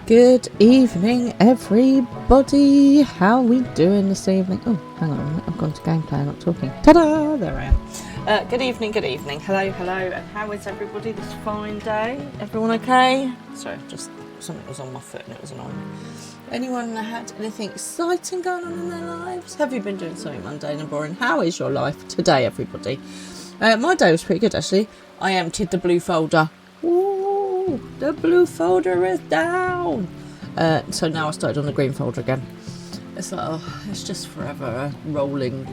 Good evening, everybody. How are we doing this evening? Oh, hang on a minute. I've gone to gameplay. I'm not talking. Ta-da! There I am. Good evening, good evening. Hello, and how is everybody this fine day? Everyone okay? Sorry, just something was on my foot and it was annoying. Anyone had anything exciting going on in their lives? Have you been doing something mundane and boring? How is your life today, everybody? My day was pretty good, actually. I emptied the blue folder. Ooh, the blue folder is down. So now I started on the green folder again. It's like, it's just forever a rolling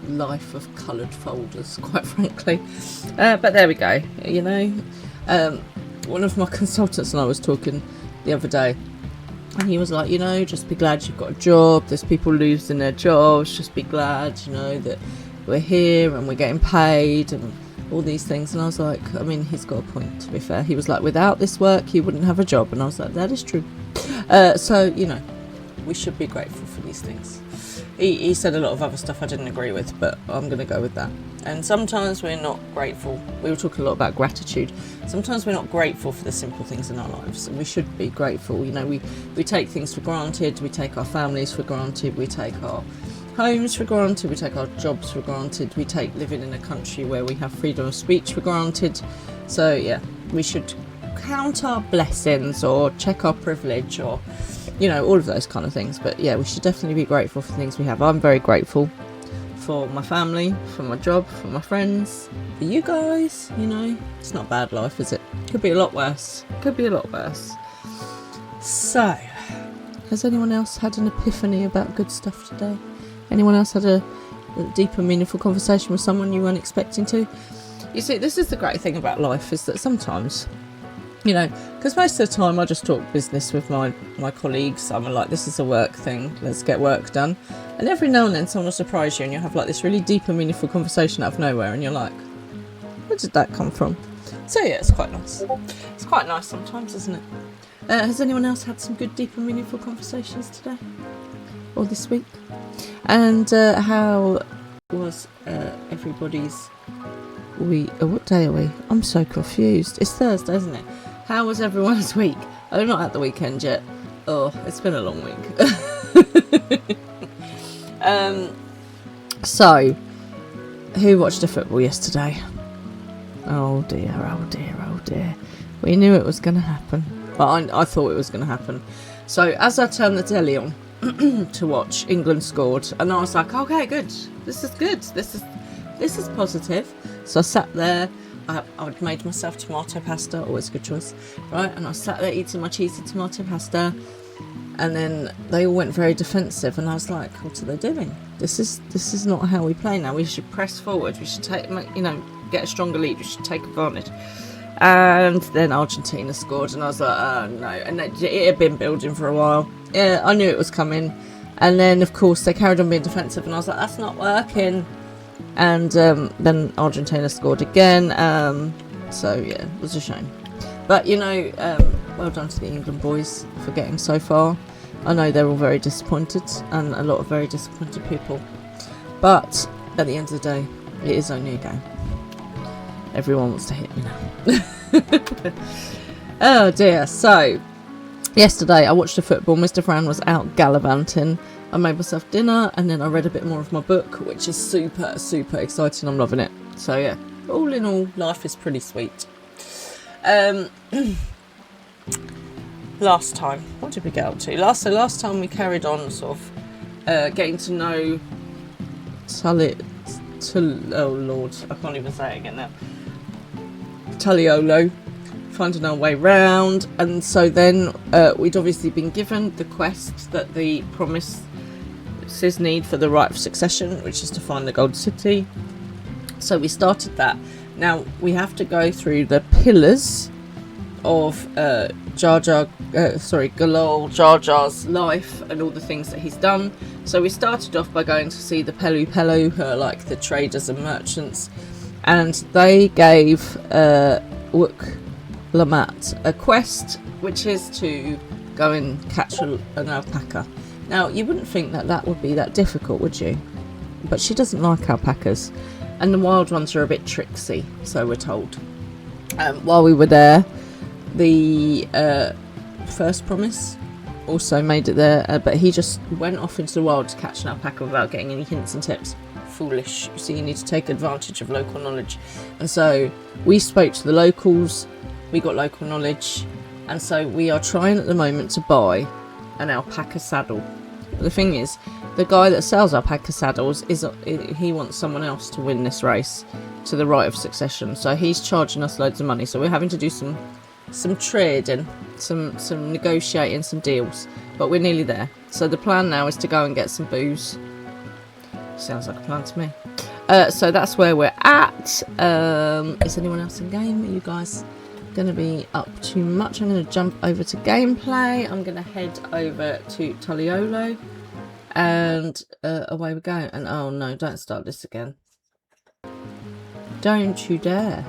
life of coloured folders, quite frankly. But there we go. You know, one of my consultants and I was talking the other day, and he was like, you know, just be glad you've got a job. There's people losing their jobs. Just be glad, you know, that we're here and we're getting paid and all these things. And I was like, I mean, he's got a point, to be fair. He was like, without this work you wouldn't have a job. And I was like, that is true. So, you know, we should be grateful for these things. He said a lot of other stuff I didn't agree with, but I'm going to go with that. And sometimes we're not grateful. We were talking a lot about gratitude. Sometimes we're not grateful for the simple things in our lives, and we should be grateful. You know, we take things for granted. We take our families for granted. We take our homes for granted. We take our jobs for granted. We take living in a country where we have freedom of speech for granted. So yeah, we should count our blessings or check our privilege, or you know, all of those kind of things. But yeah, we should definitely be grateful for things we have. I'm very grateful for my family, for my job, for my friends, for you guys. You know, it's not a bad life, is it? Could be a lot worse. Could be a lot worse. So, has anyone else had an epiphany about good stuff today? Anyone else had a deeper, meaningful conversation with someone you weren't expecting to? You see, this is the great thing about life, is that sometimes, you know, because most of the time I just talk business with my colleagues. I'm like, this is a work thing, let's get work done. And every now and then someone will surprise you and you'll have like this really deep and meaningful conversation out of nowhere, and you're like, where did that come from? So yeah, it's quite nice. It's quite nice sometimes, isn't it? Has anyone else had some good, deep and meaningful conversations today? Or this week? And how was everybody's week? What day are we? I'm so confused. It's Thursday, isn't it? How was everyone's week? I'm not at the weekend yet. Oh, it's been a long week. So, who watched the football yesterday? Oh dear, oh dear, oh dear. We knew it was going to happen. But I thought it was going to happen. So, as I turned the telly on to watch, England scored, and I was like, okay, good. This is good. This is positive. So I sat there. I'd made myself tomato pasta, always a good choice, right? And I sat there eating my cheesy tomato pasta, and then they all went very defensive, and I was like, what are they doing? This is not how we play now. We should press forward. We should get a stronger lead. We should take advantage. And then Argentina scored, and I was like, oh no. And it had been building for a while. Yeah, I knew it was coming. And then, of course, they carried on being defensive, and I was like, that's not working. And then Argentina scored again. So, yeah, it was a shame. But, you know, well done to the England boys for getting so far. I know they're all very disappointed, and a lot of very disappointed people. But at the end of the day, it is only a game. Everyone wants to hit me now. Oh, dear. So, yesterday I watched the football. Mr. Fran was out gallivanting. I made myself dinner, and then I read a bit more of my book, which is super, super exciting. I'm loving it. So yeah, all in all, life is pretty sweet. Last time, what did we get up to? Last time we carried on sort of getting to know oh Lord, I can't even say it again now. Taliolo, finding our way round, and so then we'd obviously been given the quest that the promises need for the rite of succession, which is to find the Gold City. So we started that. Now we have to go through the pillars of Galol Jar Jar's life and all the things that he's done. So we started off by going to see the Pelu Pelu, who are like the traders and merchants, and they gave Wook Lamat a quest, which is to go and catch an alpaca. Now, you wouldn't think that would be that difficult, would you? But she doesn't like alpacas, and the wild ones are a bit tricksy, so we're told. While we were there, the first promise. Also made it there, but he just went off into the wild to catch an alpaca without getting any hints and tips. Foolish. So you need to take advantage of local knowledge. And so we spoke to the locals, we got local knowledge, and so we are trying at the moment to buy an alpaca saddle. But the thing is, the guy that sells alpaca saddles he wants someone else to win this race to the right of succession. So he's charging us loads of money. So we're having to do some trading, some negotiating, some deals, but we're nearly there. So the plan now is to go and get some booze. Sounds like a plan to me. So that's where we're at. Is anyone else in game? Are you guys going to be up too much? I'm going to jump over to gameplay. I'm going to head over to Toliolo, and away we go. And oh no, don't start this again. Don't you dare.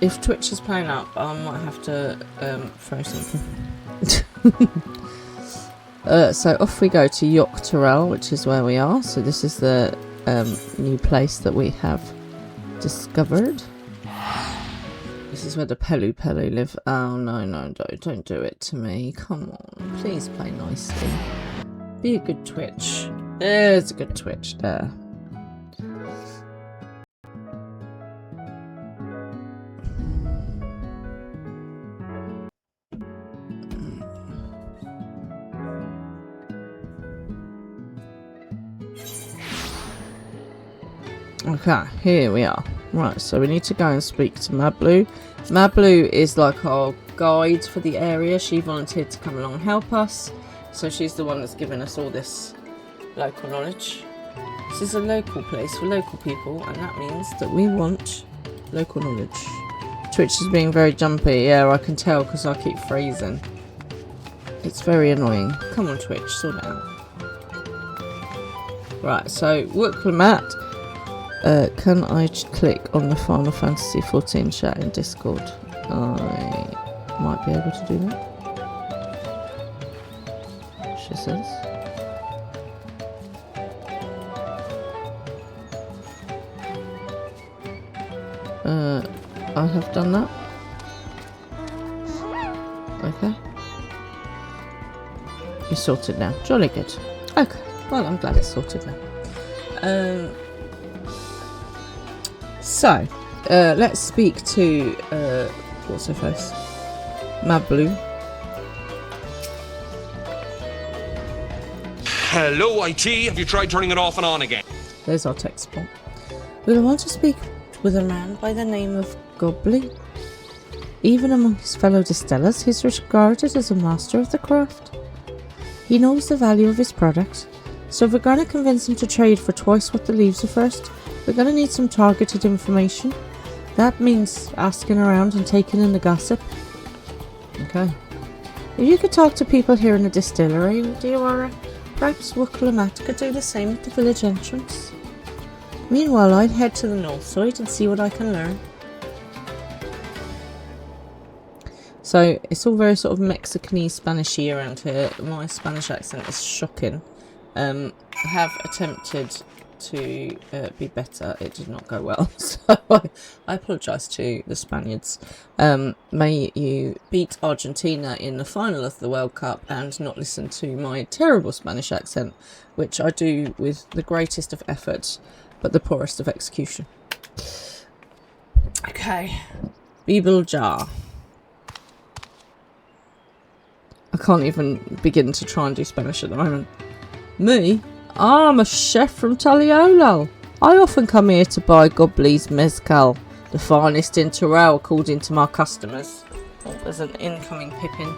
If Twitch is playing up, I might have to throw something. So off we go to Dawntrail, which is where we are. So this is the new place that we have discovered. This is where the Pelu live. Oh no, don't do it to me. Come on, please play nicely. Be a good Twitch. There's a good Twitch there. Okay, here we are. Right, so we need to go and speak to Mablu. Mablu is like our guide for the area. She volunteered to come along and help us. So she's the one that's given us all this local knowledge. This is a local place for local people, and that means that we want local knowledge. Twitch is being very jumpy. Yeah, I can tell because I keep freezing. It's very annoying. Come on, Twitch, sort it out. Right, so Wooklamat. Can I click on the Final Fantasy XIV chat in Discord? I might be able to do that. She says. I have done that. Okay. You're sorted now. Jolly good. Okay. Well, I'm glad it's sorted now. So, let's speak to, what's her face? Mablu. Hello, IT. Have you tried turning it off and on again? There's our text bot. We want to speak with a man by the name of Goblin. Even among his fellow distillers, he's regarded as a master of the craft. He knows the value of his product, so if we're going to convince him to trade for twice what the leaves are first, we're going to need some targeted information. That means asking around and taking in the gossip. Okay. If you could talk to people here in the distillery, Diora, perhaps Wooklamat could do the same at the village entrance. Meanwhile, I'd head to the north side and see what I can learn. So, it's all very sort of Mexican-y, Spanish-y around here. My Spanish accent is shocking. I have attempted to be better. It did not go well, so I apologise to the Spaniards. May you beat Argentina in the final of the World Cup and not listen to my terrible Spanish accent, which I do with the greatest of effort but the poorest of execution. Okay, Bibel jar. I can't even begin to try and do Spanish at the moment. Me? I'm a chef from Toliolo. I often come here to buy Goblin's mezcal, the finest in Torel, according to my customers. Oh, there's an incoming Pippin.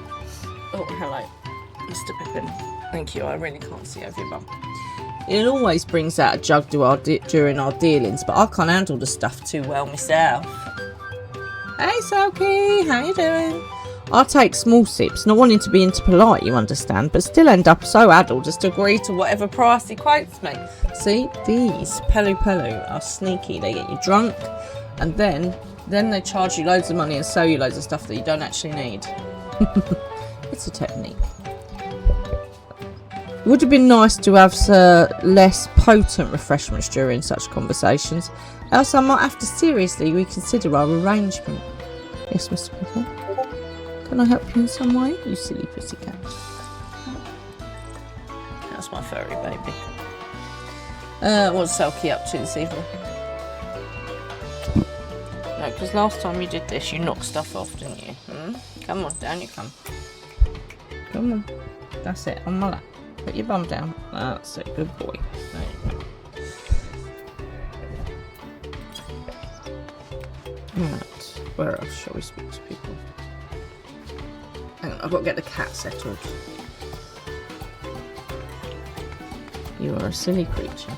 Oh, hello, Mr. Pippin. Thank you, I really can't see over your bum. It always brings out a jug during our dealings, but I can't handle the stuff too well myself. Hey, Soki, how you doing? I take small sips, not wanting to be impolite, you understand, but still end up so addled as to agree to whatever price he quotes me. See, these Pelu are sneaky. They get you drunk, and then they charge you loads of money and sell you loads of stuff that you don't actually need. It's a technique. It would have been nice to have less potent refreshments during such conversations, else I might have to seriously reconsider our arrangement. Yes, Mr. Pippin. Can I help you in some way, you silly pussycat? That's my furry baby. What's Selkie up to this evening? No, because last time you did this, you knocked stuff off, didn't you? Come on, down you come. Come on. That's it, on my lap. Put your bum down. That's it, good boy. There you go. Right, where else shall we speak to people? Hang on, I've got to get the cat settled. You are a silly creature.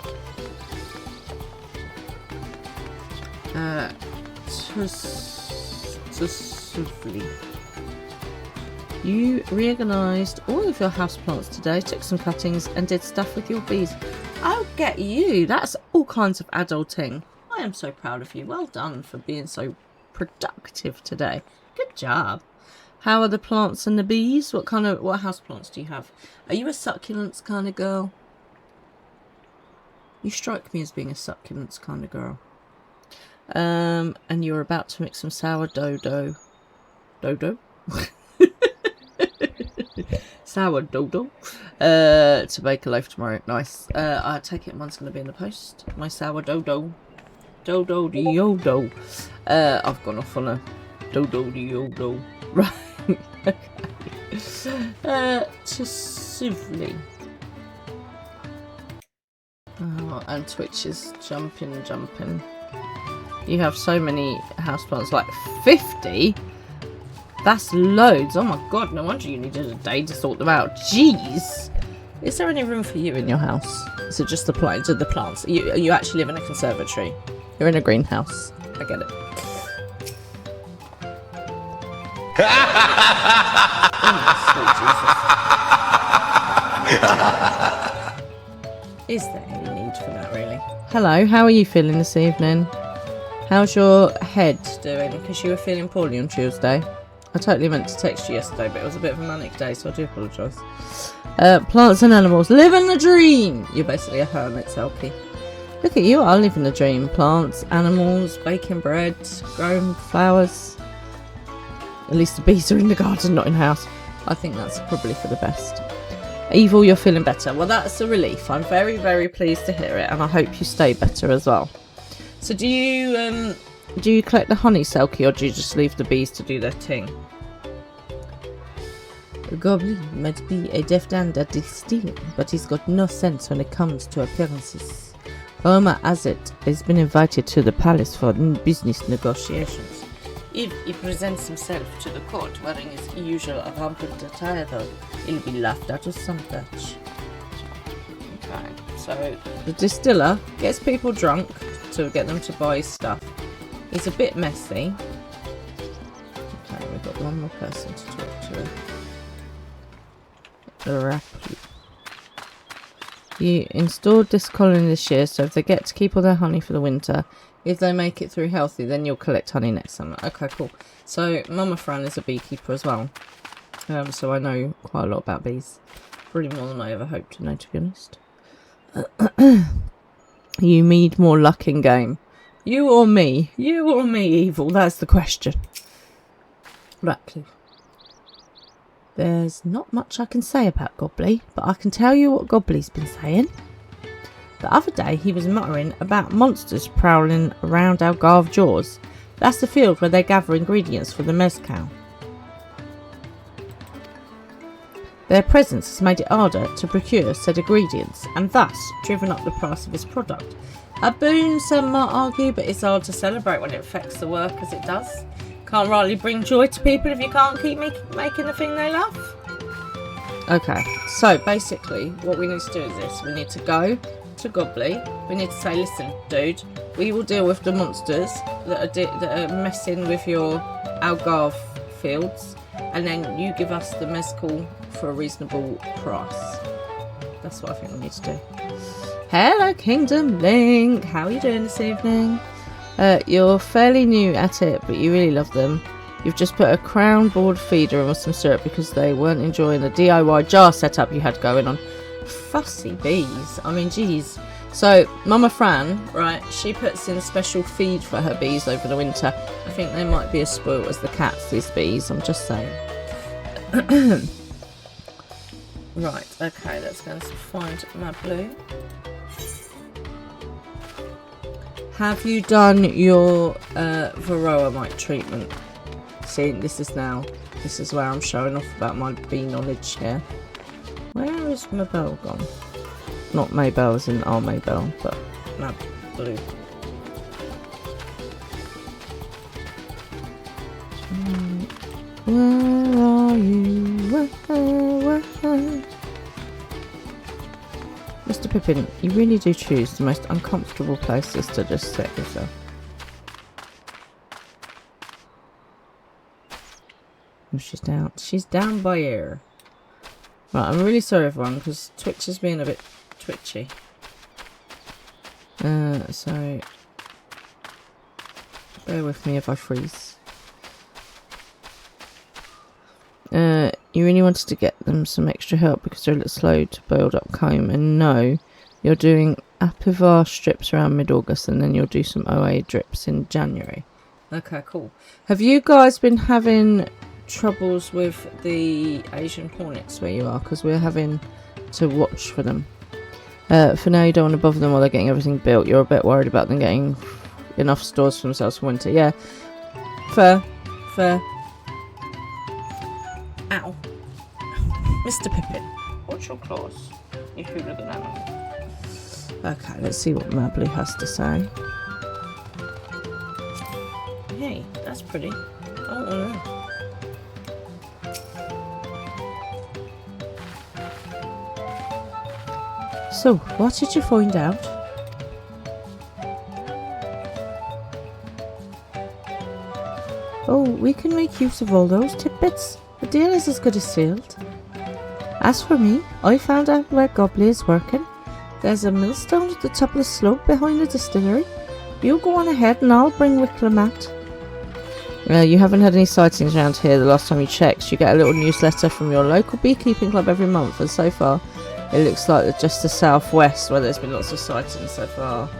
You reorganised all of your houseplants today, took some cuttings and did stuff with your bees. I'll get you. That's all kinds of adulting. I am so proud of you. Well done for being so productive today. Good job. How are the plants and the bees? What houseplants do you have? Are you a succulents kind of girl? You strike me as being a succulents kind of girl. And you're about to make some sourdough dough. Sourdough to bake a loaf tomorrow. Nice. I take it mine's going to be in the post. My sourdough dough. I've gone off on a dough. Right. Okay. To Sively. Oh, and Twitch is jumping. You have so many houseplants, like 50? That's loads. Oh my god, no wonder you needed a day to sort them out. Jeez. Is there any room for you in your house? Is it just the plants? The plants? You actually live in a conservatory. You're in a greenhouse. I get it. Oh, is there any need for that, really? Hello, how are you feeling this evening? How's your head doing? Because you were feeling poorly on Tuesday. I totally meant to text you yesterday, but it was a bit of a manic day, so I do apologise. Plants and animals. Living the dream! You're basically a hermit, Selkie. Look at you, are living the dream. Plants, animals, baking bread, growing flowers. At least the bees are in the garden, not in the house. I think that's probably for the best. Evil, you're feeling better. Well, that's a relief. I'm very, very pleased to hear it, and I hope you stay better as well. So do you collect the honey, Selkie, or do you just leave the bees to do their thing? The goblin might be a deft hand at stealing, but he's got no sense when it comes to appearances. Homer Azet has been invited to the palace for business negotiations. If he presents himself to the court wearing his usual rampant attire, though, he'll be laughed out of some Dutch. Okay, so the distiller gets people drunk to get them to buy stuff. It's a bit messy. Okay, we've got one more person to talk to. You installed this colony this year, so if they get to keep all their honey for the winter, if they make it through healthy, then you'll collect honey next summer. Okay, cool. So Mama Fran is a beekeeper as well. So I know quite a lot about bees. Probably more than I ever hoped to know, to be honest. You need more luck in game. You or me? You or me, Evil? That's the question. Ratcliffe. There's not much I can say about Gobbly, but I can tell you what Gobbly's been saying. The other day he was muttering about monsters prowling around Algarve Jaws. That's the field where they gather ingredients for the mezcal. Their presence has made it harder to procure said ingredients, and thus driven up the price of his product. A boon, some might argue, but it's hard to celebrate when it affects the work as it does. Can't rightly bring joy to people if you can't keep making the thing they love. Okay, so basically what we need to do is this. We need to go to Gobbly. We need to say, listen, dude, we will deal with the monsters that are messing with your Algarve fields, and then you give us the mezcal for a reasonable price. That's what I think we need to do. Hello, Kingdom Link. How are you doing this evening? You're fairly new at it, but you really love them. You've just put a crown board feeder in with some syrup because they weren't enjoying the DIY jar setup you had going on. Fussy bees. I mean, geez. So, Mama Fran, right, she puts in special feed for her bees over the winter. I think they might be as spoiled as the cats, these bees, I'm just saying. Right, okay, let's go and find my blue. Have you done your varroa mite treatment? See, this is where I'm showing off about my bee knowledge here. Where is Mabel gone? Not Maybell as in our Maybell, but my blue. Where are you? Where? Mr. Pippin, you really do choose the most uncomfortable places to just set yourself. Oh, she's down. She's down by here. Right, I'm really sorry everyone, because Twitch is being a bit twitchy. So bear with me if I freeze. You really wanted to get them some extra help because they're a little slow to build up comb, and no, you're doing Apivar strips around mid-August and then you'll do some OA drips in January. Okay, cool. Have you guys been having troubles with the Asian hornets where you are? Because we're having to watch for them. For now you don't want to bother them while they're getting everything built. You're a bit worried about them getting enough stores for themselves for winter. Yeah, fair. Ow. Mr. Pippin, watch your claws, you hooligan animal. Okay, let's see what Mably has to say. Hey, that's pretty. Oh no. So, what did you find out? Oh, we can make use of all those tidbits. The deal is as good as sealed. As for me, I found out where Gobbly is working. There's a millstone at the top of the slope behind the distillery. You go on ahead and I'll bring Wicklamat. You haven't had any sightings around here the last time you checked. You get a little newsletter from your local beekeeping club every month, and so far it looks like just the southwest where there's been lots of sightings so far.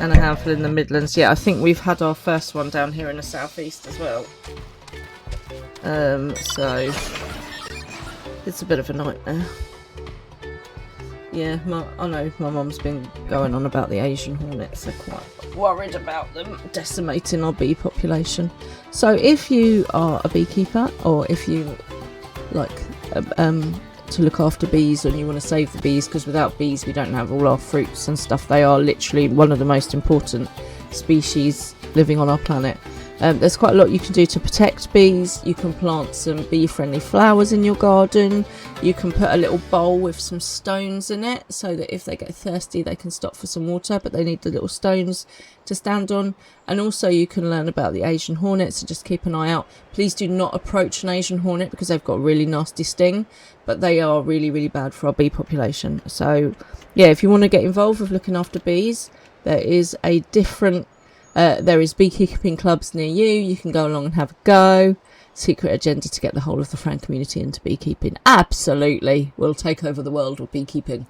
And a handful in the Midlands. Yeah, I think we've had our first one down here in the southeast as well. So it's a bit of a nightmare. Yeah, I know my mum's been going on about the Asian hornets. They're quite worried about them decimating our bee population. So if you are a beekeeper, or if you like to look after bees and you want to save the bees, because without bees we don't have all our fruits and stuff. They are literally one of the most important species living on our planet. There's quite a lot you can do to protect bees. You can plant some bee-friendly flowers in your garden. You can put a little bowl with some stones in it so that if they get thirsty they can stop for some water, but they need the little stones to stand on. And also you can learn about the Asian hornet, so just keep an eye out. Please do not approach an Asian hornet because they've got a really nasty sting, but they are really, really bad for our bee population. So yeah, if you want to get involved with looking after bees, there is beekeeping clubs near you. You can go along and have a go. Secret agenda to get the whole of the Fran community into beekeeping. Absolutely. We'll take over the world with beekeeping.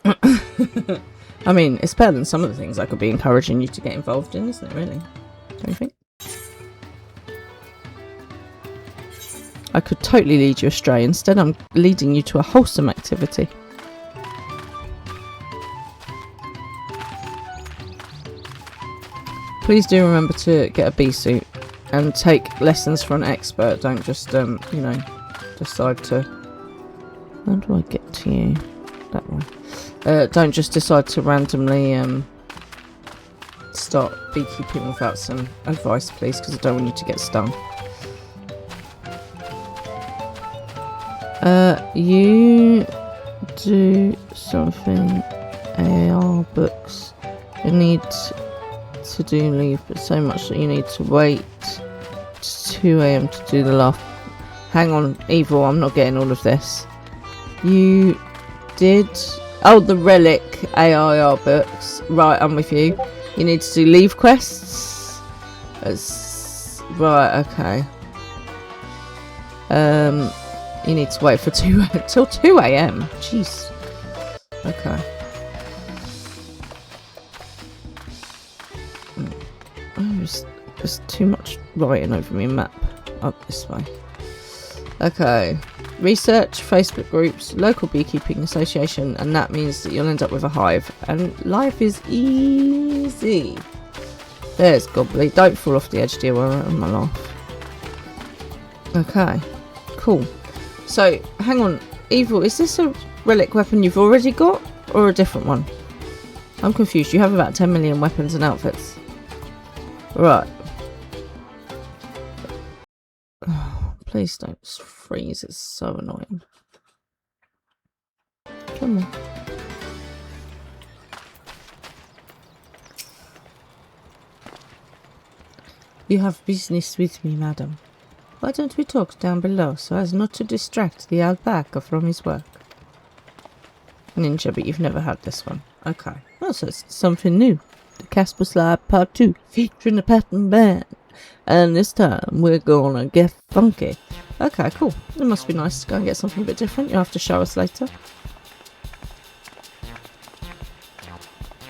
I mean, it's better than some of the things I could be encouraging you to get involved in, isn't it, really? Don't you think? I could totally lead you astray. Instead, I'm leading you to a wholesome activity. Please do remember to get a bee suit and take lessons from an expert. Don't just, decide to... How do I get to you? That way. Don't just decide to randomly start beekeeping without some advice, please, because I don't want you to get stung. You do something AR books. You need to do leave, but so much that you need to wait to 2 AM to do the last. Hang on, Evil, I'm not getting all of this. You did... Oh, the relic AIR books. Right, I'm with you. You need to do leave quests. Right, okay. You need to wait for till 2 AM. Jeez. Okay. Oh, there's too much writing over my map. up this way. Okay. Research, Facebook groups, local beekeeping association, and that means that you'll end up with a hive. And life is easy. There's Gobbly. Don't fall off the edge, dear. We're on my laugh. Okay. Cool. So, hang on. Evil, is this a relic weapon you've already got? Or a different one? I'm confused. You have about 10 million weapons and outfits. Right. Oh, please don't freeze. It's so annoying. Come on. You have business with me, madam. Why don't we talk down below so as not to distract the alpaca from his work? Ninja, but you've never had this one. Okay. Oh, so it's something new. The Casper Slide Part 2, featuring the pattern band. And this time, we're gonna get funky. Okay, cool. It must be nice to go and get something a bit different. You'll have to show us later.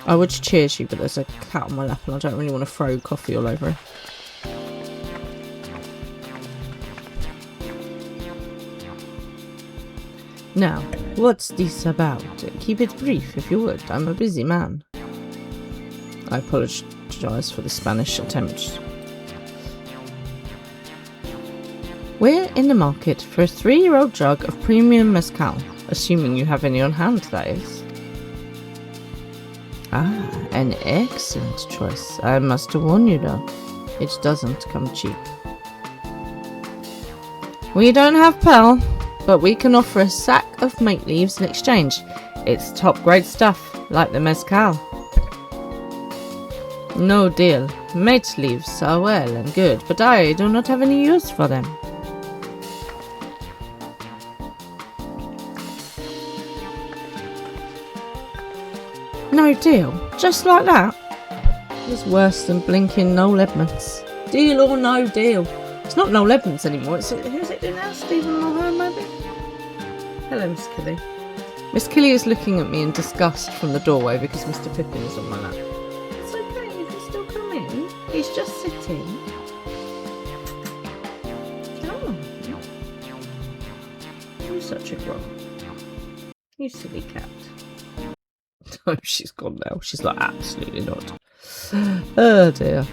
I would cheers you, but there's a cat on my lap and I don't really want to throw coffee all over it. Now, what's this about? Keep it brief, if you would. I'm a busy man. I apologise for the Spanish attempt. We're in the market for a 3-year-old jug of premium mezcal, assuming you have any on hand, that is. Ah, an excellent choice. I must warn you though, it doesn't come cheap. We don't have Pearl, but we can offer a sack of mate leaves in exchange. It's top grade stuff, like the mezcal. No deal. Mate leaves are well and good, but I do not have any use for them. No deal. Just like that? It's worse than blinking Noel Edmonds. Deal or no deal? It's not Noel Edmonds anymore. It's who's it now? Stephen Mulhern, maybe? Hello, Miss Killy. Miss Killy is looking at me in disgust from the doorway because Mr. Pippin is on my lap. It's okay, you can still come in. He's just sitting. Come on. You're such a grog. You silly cat. Oh, she's gone now. She's like, absolutely not. Oh dear.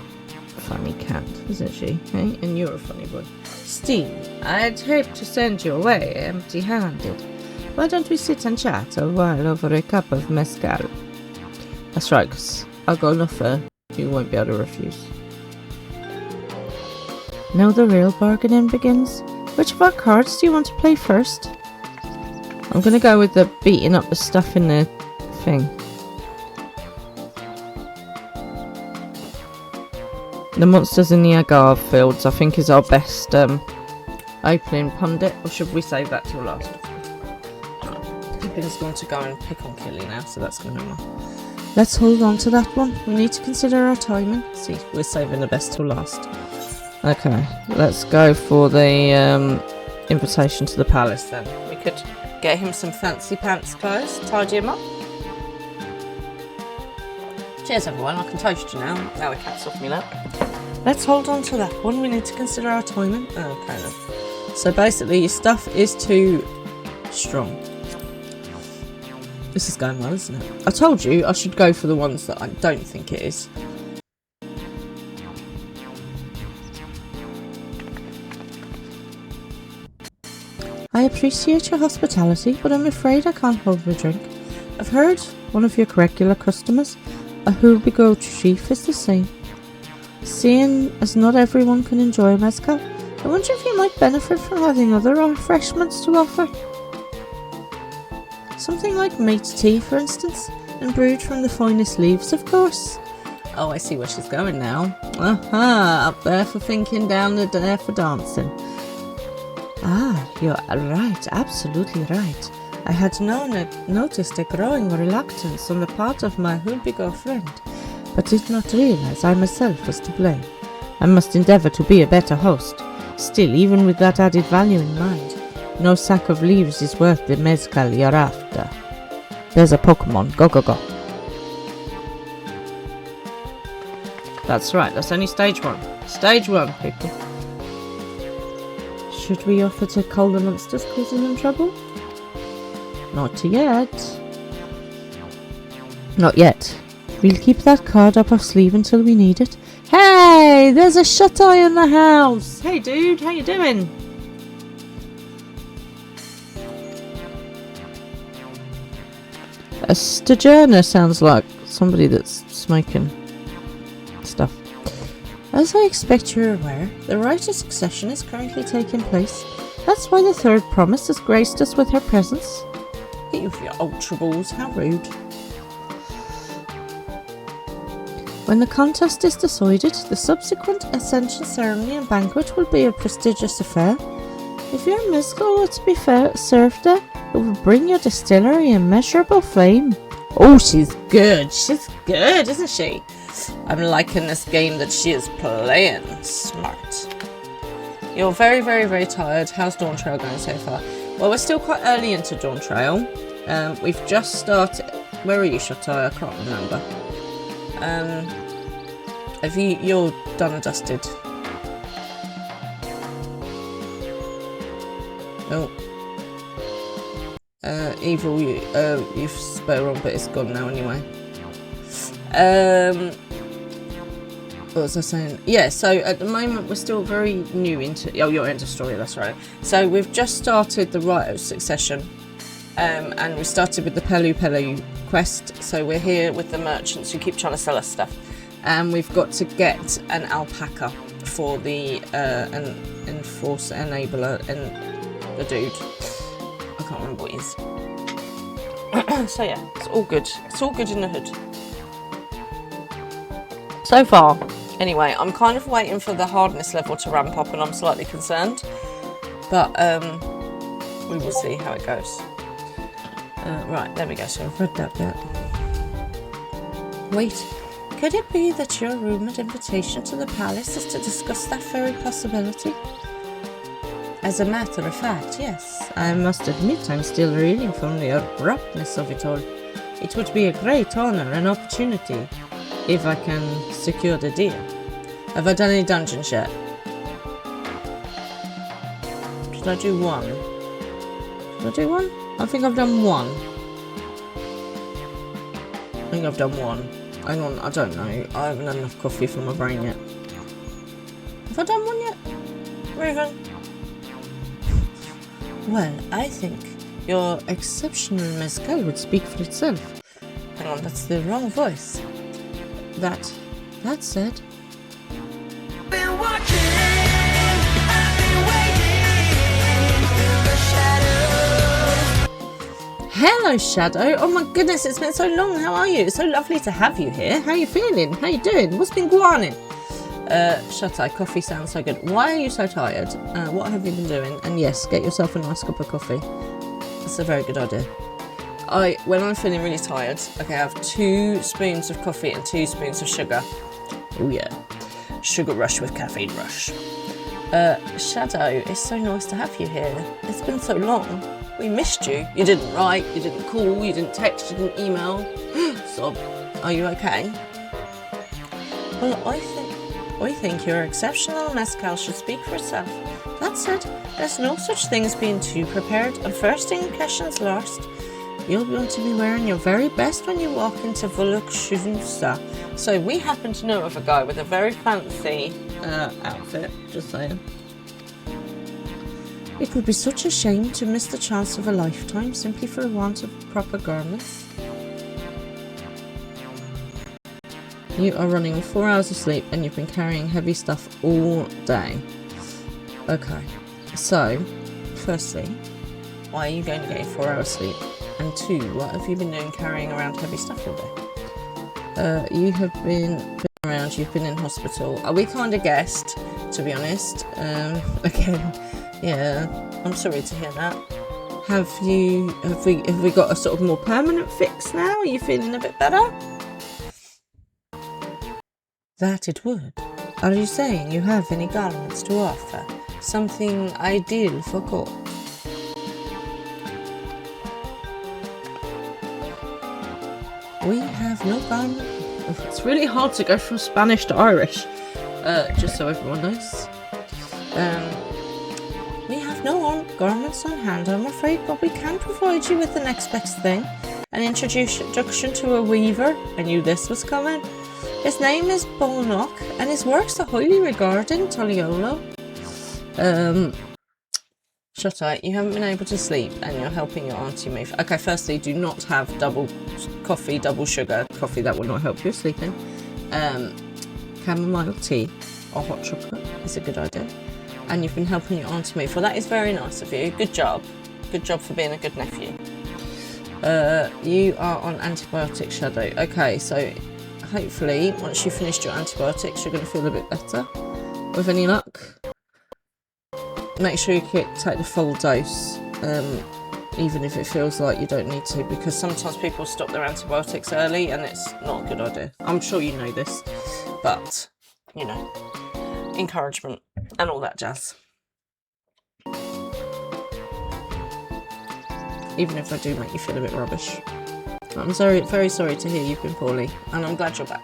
Funny cat, isn't she? Eh? And you're a funny boy. Steve, I'd hoped to send you away empty-handed. Why don't we sit and chat a while over a cup of mezcal? That's right, because I've got an offer you won't be able to refuse. Now the real bargaining begins. Which of our cards do you want to play first? I'm going to go with the beating up the stuff in the thing. The monsters in the agave fields, I think, is our best opening pundit, or should we save that till last? Pippin's going to go and pick on Killy now, so that's going to be one. Let's hold on to that one. We need to consider our timing. See, we're saving the best till last. Okay, let's go for the invitation to the palace then. We could get him some fancy pants clothes, tidy him up. Cheers everyone, I can toast you now. Now the cat's off me lap. Let's hold on to that one. We need to consider our timing. Oh, okay then. So basically your stuff is too strong. This is going well, isn't it? I told you I should go for the ones that I don't think it is. I appreciate your hospitality, but I'm afraid I can't hold a drink. I've heard one of your regular customers, a Hubigo chief, is the same. Seeing as not everyone can enjoy mezcal, I wonder if you might benefit from having other refreshments to offer. Something like mate tea, for instance, and brewed from the finest leaves, of course. Oh, I see where she's going now. Aha, up there for thinking, down there for dancing. Ah, you're right, absolutely right. I had noticed a growing reluctance on the part of my Hubigo friend, but did not realize I myself was to blame. I must endeavour to be a better host. Still, even with that added value in mind, no sack of leaves is worth the mezcal you're after. There's a Pokemon. Go, go, go. That's right, that's only stage 1. Stage 1, people. Should we offer to cull the monsters causing them trouble? Not yet. Not yet. We'll keep that card up our sleeve until we need it. Hey, there's a shut-eye in the house. Hey, dude, how you doing? A Stagerner sounds like somebody that's smoking stuff. As I expect you're aware, the rite of succession is currently taking place. That's why the third promise has graced us with her presence. Hit you with your ultra balls, how rude. When the contest is decided, the subsequent ascension ceremony and banquet will be a prestigious affair. If your mezcal were to be served there, it will bring your distillery immeasurable fame. Oh, she's good. She's good, isn't she? I'm liking this game that she is playing. Smart. You're very, very, very tired. How's Dawntrail going so far? Well, we're still quite early into Dawntrail. We've just started. Where are you, Shotai? I can't remember. Have you're done and dusted? Oh. Evil, you've spelled wrong, but it's gone now anyway. What was I saying? Yeah, so at the moment we're still very new into... Oh, you're into story, that's right. So we've just started the Rite of Succession. And we started with the Pelu Pelu quest. So we're here with the merchants who keep trying to sell us stuff. And we've got to get an alpaca for the an enforcer, enabler, and the dude. I can't remember what he is. So yeah, it's all good. It's all good in the hood. So far, anyway, I'm kind of waiting for the hardness level to ramp up and I'm slightly concerned. But we will see how it goes. Right, there we go. So I've read that bit. Wait, could it be that your rumoured invitation to the palace is to discuss that very possibility? As a matter of fact, yes. I must admit I'm still reeling from the abruptness of it all. It would be a great honour and opportunity if I can secure the deal. Have I done any dungeons yet? Did I do one? Did I do one? I think I've done one. I think I've done one. Hang on, I don't know. I haven't had enough coffee for my brain yet. Have I done one yet? Raven? Well, I think your exceptional mezcal would speak for itself. Hang on, that's the wrong voice. That said... Been watching, I've been waiting in the shadows. Hello, Shadow. Oh my goodness, it's been so long. How are you? It's so lovely to have you here. How are you feeling? How you doing? What's been going on? Shatai, coffee sounds so good. Why are you so tired? What have you been doing? And yes, get yourself a nice cup of coffee. That's a very good idea. When I'm feeling really tired, okay, I have 2 spoons of coffee and 2 spoons of sugar. Oh yeah, sugar rush with caffeine rush. Shadow, it's so nice to have you here. It's been so long. We missed you. You didn't write, you didn't call, you didn't text, you didn't email. So, are you okay? Well, I think your exceptional mezcal should speak for itself. That said, there's no such thing as being too prepared, and first impressions last. You'll want to be wearing your very best when you walk into FFXIV. So we happen to know of a guy with a very fancy outfit, just saying. It would be such a shame to miss the chance of a lifetime simply for a want of proper garments. You are running 4 hours of sleep and you've been carrying heavy stuff all day. Okay, so, firstly, why are you going to get 4 hours sleep? And 2, what have you been doing carrying around heavy stuff all day? You have been around, you've been in hospital. We kind of guessed, to be honest. Again, yeah, I'm sorry to hear that. Have we got a sort of more permanent fix now? Are you feeling a bit better? That it would. Are you saying you have any garments to offer? Something ideal for court? We have no garment. It's really hard to go from Spanish to Irish. Just so everyone knows. We no garments on hand, I'm afraid, but we can provide you with the next best thing. An introduction to a weaver. I knew this was coming. His name is Bolnock, and his works are highly regarded in Toliolo. Shut up, you haven't been able to sleep, and you're helping your auntie move. Okay, firstly, do not have double sugar coffee, that will not help your sleeping. Chamomile tea or hot chocolate is a good idea. And you've been helping your auntie move. Well, that is very nice of you. Good job. Good job for being a good nephew. You are on antibiotic shadow. Okay, so hopefully once you've finished your antibiotics, you're going to feel a bit better. With any luck, make sure you take the full dose, even if it feels like you don't need to, because sometimes people stop their antibiotics early and it's not a good idea. I'm sure you know this, but, you know, encouragement and all that jazz. Even if I do make you feel a bit rubbish. I'm very sorry to hear you've been poorly, and I'm glad you're back.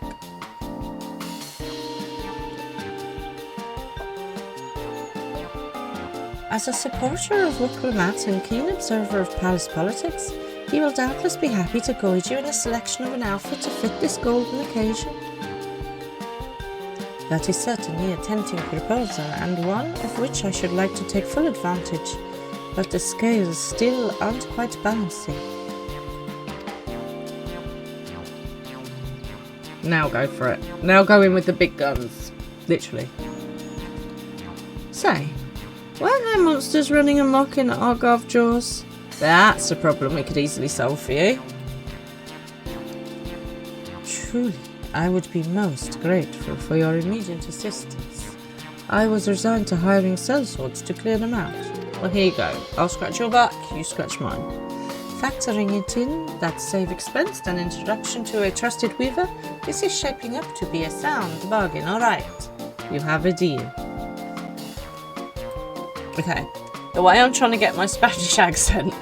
As a supporter of Wuklumat and keen observer of palace politics, he will doubtless be happy to guide you in a selection of an outfit to fit this golden occasion. That is certainly a tempting proposal, and one of which I should like to take full advantage. But the scales still aren't quite balancing. Now go for it. Now go in with the big guns. Literally. Say, weren't there monsters running amok in Argov Jaws? That's a problem we could easily solve for you. Truly, I would be most grateful for your immediate assistance. I was resigned to hiring sellswords to clear them out. Well, here you go. I'll scratch your back, you scratch mine. Factoring it in, that save expense and introduction to a trusted weaver, this is shaping up to be a sound bargain, alright. You have a deal. Okay, the way I'm trying to get my Spanish accent,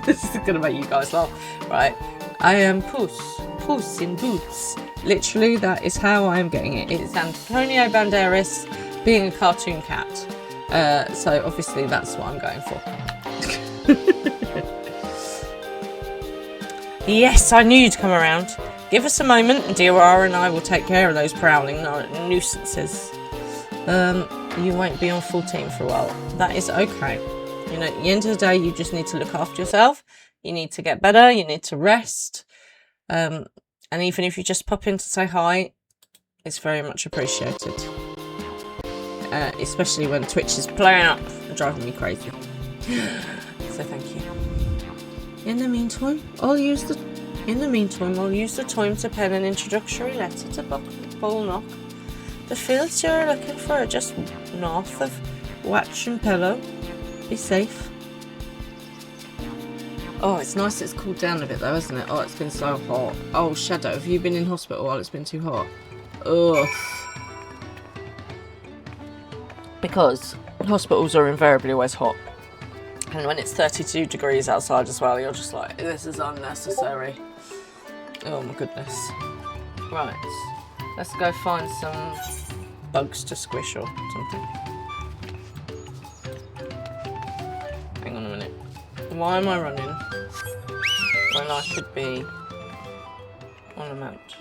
this is going to make you guys laugh, right? I am Puss in Boots. Literally, that is how I am getting it. It's Antonio Banderas being a cartoon cat. So obviously that's what I'm going for. Yes, I knew you'd come around. Give us a moment and DRR and I will take care of those prowling nuisances. You won't be on full team for a while. That is okay. You know, at the end of the day, you just need to look after yourself. You need to get better. You need to rest. And even if you just pop in to say hi, it's very much appreciated. Especially when Twitch is playing up and driving me crazy. So thank you. In the meantime, I'll use the time to pen an introductory letter to Bolnock. The fields you're looking for are just north of Watch and Pillow. Be safe. Oh, it's nice it's cooled down a bit though, isn't it? Oh, it's been so hot. Oh, Shadow, have you been in hospital while it's been too hot? Ugh. Because hospitals are invariably always hot. And when it's 32 degrees outside as well, you're just like, this is unnecessary. Oh my goodness. Right, let's go find some bugs to squish or something. Hang on a minute. Why am I running when I could be on a mount?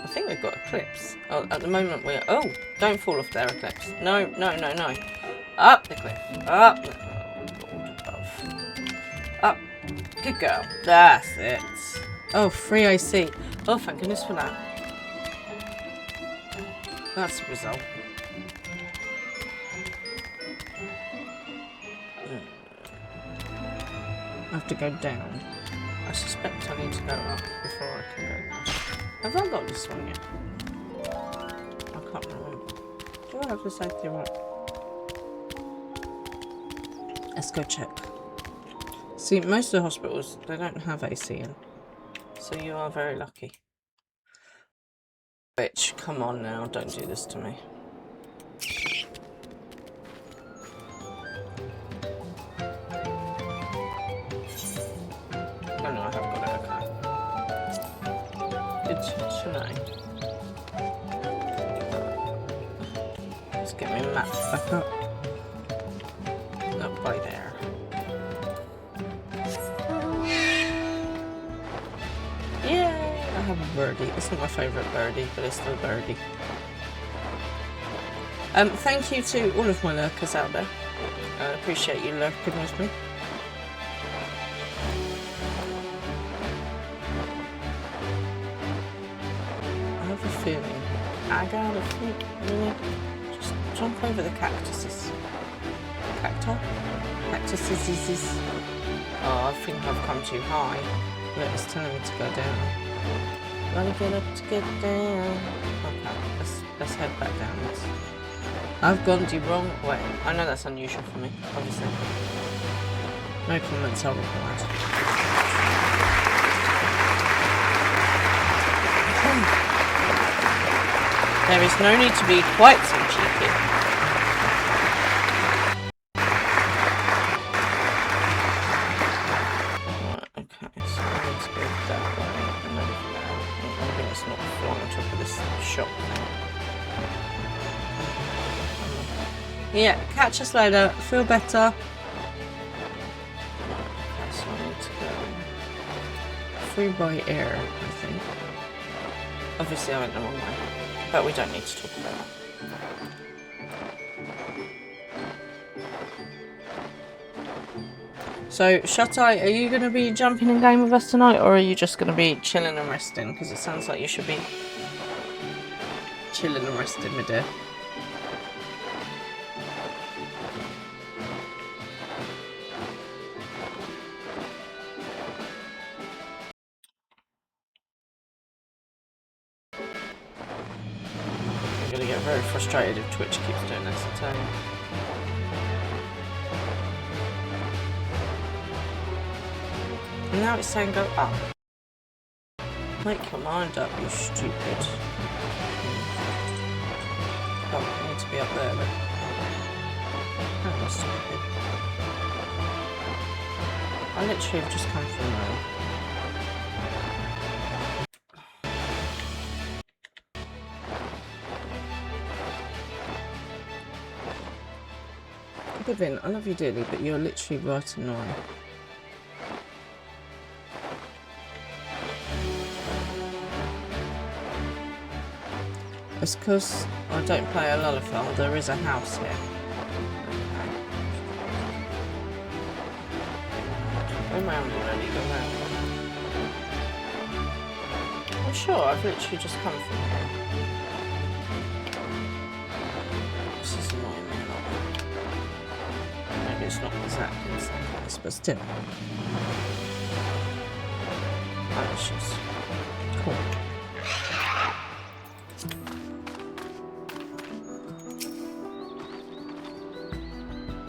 I think we've got Eclipse. Oh, at the moment we're... Oh, don't fall off there, Eclipse. No, no, no, no. Up the cliff. Up the... Up. Good girl. That's it. Oh, free AC. Oh, thank goodness for that. That's the result. I have to go down. I suspect I need to go up before I can go down. Have I got this one yet? I can't remember. Do I have the safety one? Let's go check. See, most of the hospitals, they don't have AC in. So you are very lucky. Bitch, come on now, don't do this to me. Oh no, I have got it, okay. Good to know. Let's get my map back up. Nope. birdie. It's not my favourite birdie, but it's still birdie. Thank you to all of my lurkers out there. I appreciate you lurking with me. I have a feeling. I got a feeling. Just jump over the cactuses. Cactuses. Oh, I think I've come too high. Look, it's telling me to go down. Gotta get up to get down. Okay, let's head back down. I've gone the wrong way. I know that's unusual for me, obviously. No comments are required. There is no need to be quite so cheeky. Right, okay, so I need to go that way and then I'm going to not fly on top of this shop thing. Yeah, catch us later. Feel better. Okay, so I need to go free by air, I think. Obviously, I went the wrong way, but we don't need to talk about that. So, Shatai, are you going to be jumping in game with us tonight, or are you just going to be chilling and resting? Because it sounds like you should be chilling and resting, my dear. I'm going to get very frustrated if Twitch keeps doing this, I tell you. And now it's saying go up. Make your mind up, you stupid. Oh, I need to be up there, look. Oh, that's stupid. I literally have just come from there. Gavin, I love you dearly, but you're literally right in the way. It's because I don't play a lot of film. There is a house here. Okay. Go round already, go round. I'm sure I've literally just come from here. This is annoying me a lot. Maybe it's not exactly the same place, but still. Vanishes. Cool.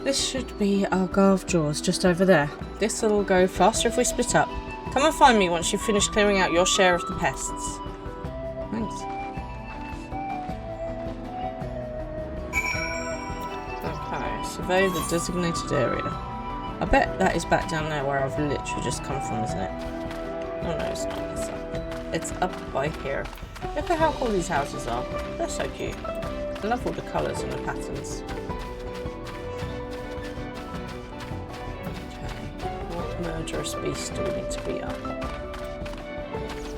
This should be our Garve Jaws just over there. This will go faster if we split up. Come and find me once you've finished clearing out your share of the pests. Thanks. Okay, survey the designated area. I bet that is back down there where I've literally just come from, isn't it? Oh no, it's not. It's up. It's up by here. Look at how cool these houses are. They're so cute. I love all the colours and the patterns. Murderous beast do we need to beat up?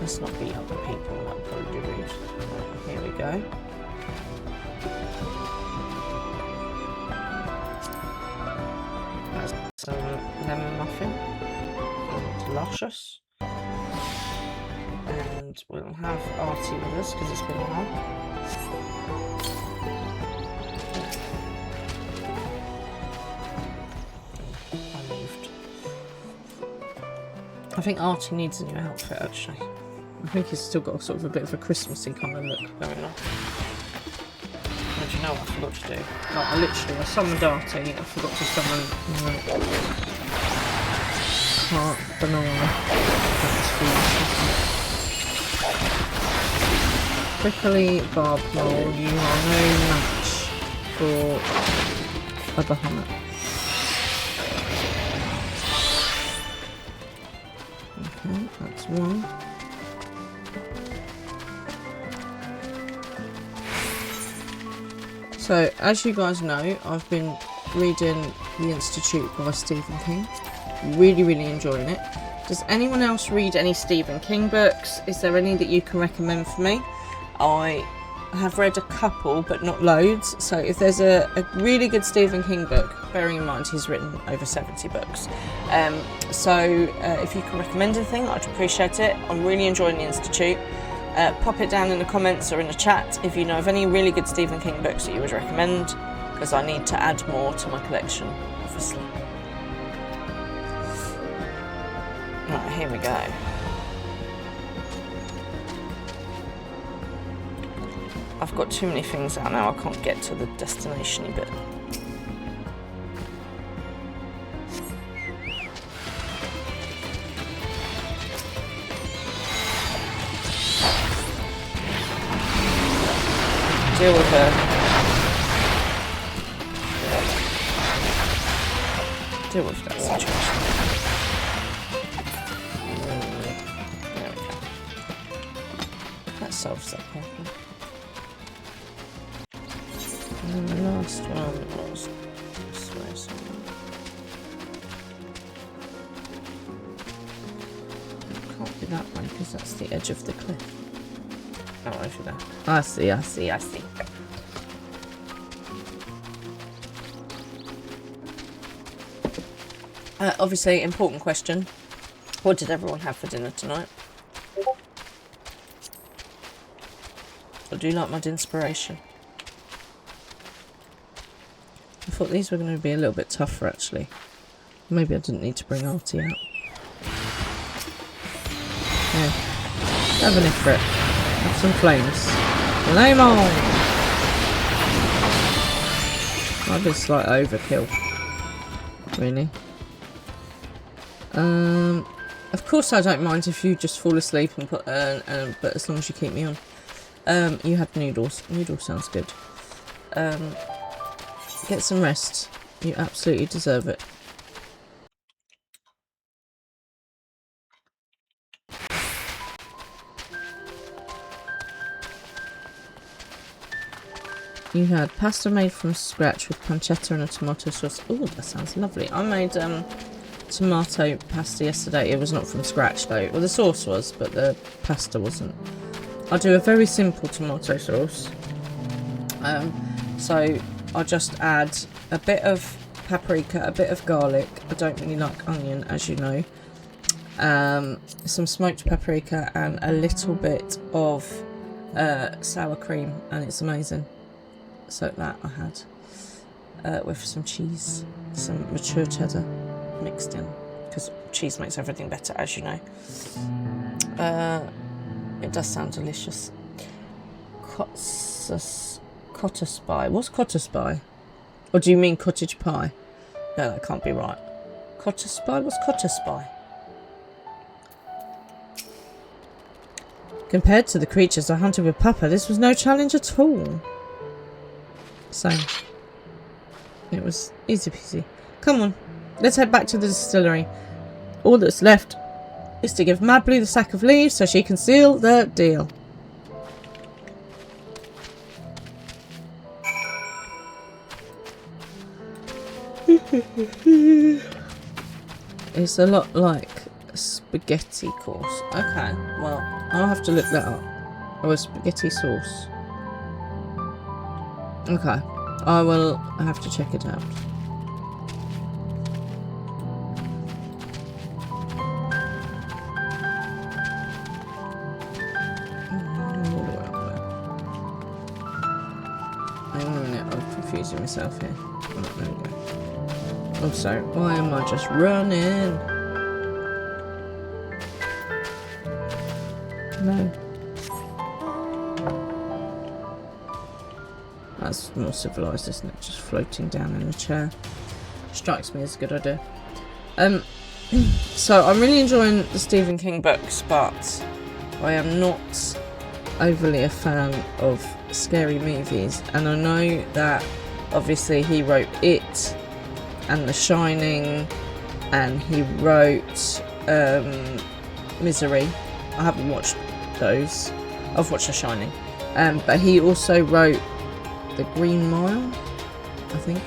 Let's not beat up the people, that would probably be rude. Right, here we go. That's some lemon muffin. Luscious. And we'll have Artie with us because it's been a while. I think Archie needs a new outfit actually. I think he's still got sort of a bit of a Christmassy kind of look going on. And do you know what I forgot to do? Like, I literally summoned Artie, I forgot to summon Heart Banana. Prickly Barb Mole, you are no match for a Bahamut. Okay, that's one. So, as you guys know, I've been reading The Institute by Stephen King. Really, really enjoying it. Does anyone else read any Stephen King books? Is there any that you can recommend for me? I have read a couple, but not loads. So if there's a really good Stephen King book, bearing in mind he's written over 70 books. If you can recommend anything, I'd appreciate it. I'm really enjoying the Institute. Pop it down in the comments or in the chat if you know of any really good Stephen King books that you would recommend, because I need to add more to my collection, obviously. Right, here we go. I've got too many things out now, I can't get to the destination-y bit. Deal with her. Deal with that situation. There we go. That solves that problem. And the last one was this way somewhere. It can't be that way because that's the edge of the cliff. Oh, over there. I see. Obviously, important question. What did everyone have for dinner tonight? I do like my inspiration. I thought these were going to be a little bit tougher, actually. Maybe I didn't need to bring Artie out. Yeah. Have an effort. Have some flames. Flame on! Might be a slight overkill. Really. Of course I don't mind if you just fall asleep and put but as long as you keep me on. You had noodles. Noodles sounds good. Get some rest. You absolutely deserve it. You had pasta made from scratch with pancetta and a tomato sauce. Oh, that sounds lovely. I made tomato pasta yesterday. It was not from scratch though. Well, the sauce was, but the pasta wasn't. I do a very simple tomato sauce. So I'll just add a bit of paprika, a bit of garlic. I don't really like onion, as you know. Some smoked paprika and a little bit of sour cream, and it's amazing. So that I had with some cheese, some mature cheddar mixed in, because cheese makes everything better, as you know. It does sound delicious. Cotter spy. What's cotter spy? Or do you mean cottage pie? No, that can't be right. Cotter spy? What's cotter spy? Compared to the creatures I hunted with Papa, this was no challenge at all. Same. It was easy peasy. Come on, let's head back to the distillery. All that's left is to give Mad Blue the sack of leaves so she can seal the deal. It's a lot like a spaghetti course. Okay, well, I'll have to look that up. Or a spaghetti sauce. Okay, I will have to check it out. Hang on a minute, I'm confusing myself here. Oh, there we go. Also, why am I just running? No. That's more civilised, isn't it? Just floating down in a chair. Strikes me as a good idea. So I'm really enjoying the Stephen King books, but I am not overly a fan of scary movies. And I know that obviously he wrote It and The Shining, and he wrote Misery. I haven't watched those. I've watched The Shining. But he also wrote The Green Mile, I think.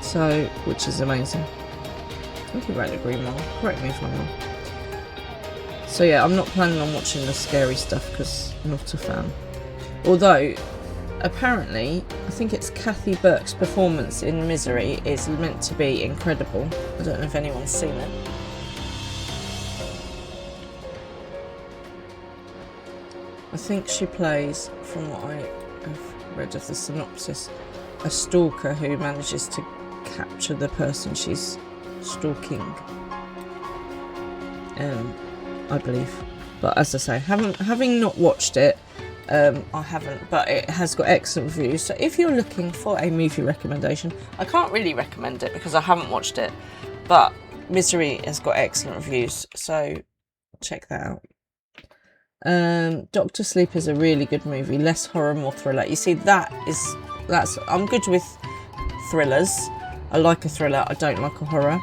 So, which is amazing. I think he wrote The Green Mile. Correct me if I'm So yeah, I'm not planning on watching the scary stuff because I'm not a fan. Although, apparently, I think it's Kathy Burke's performance in Misery is meant to be incredible. I don't know if anyone's seen it. I think she plays, from what I have read of the synopsis, a stalker who manages to capture the person she's stalking. I believe. But as I say, having not watched it, I haven't, but it has got excellent reviews. So if you're looking for a movie recommendation, I can't really recommend it because I haven't watched it, but Misery has got excellent reviews, so check that out. Doctor Sleep is a really good movie, less horror, more thriller. You see, that's I'm good with thrillers. I like a thriller, I don't like a horror.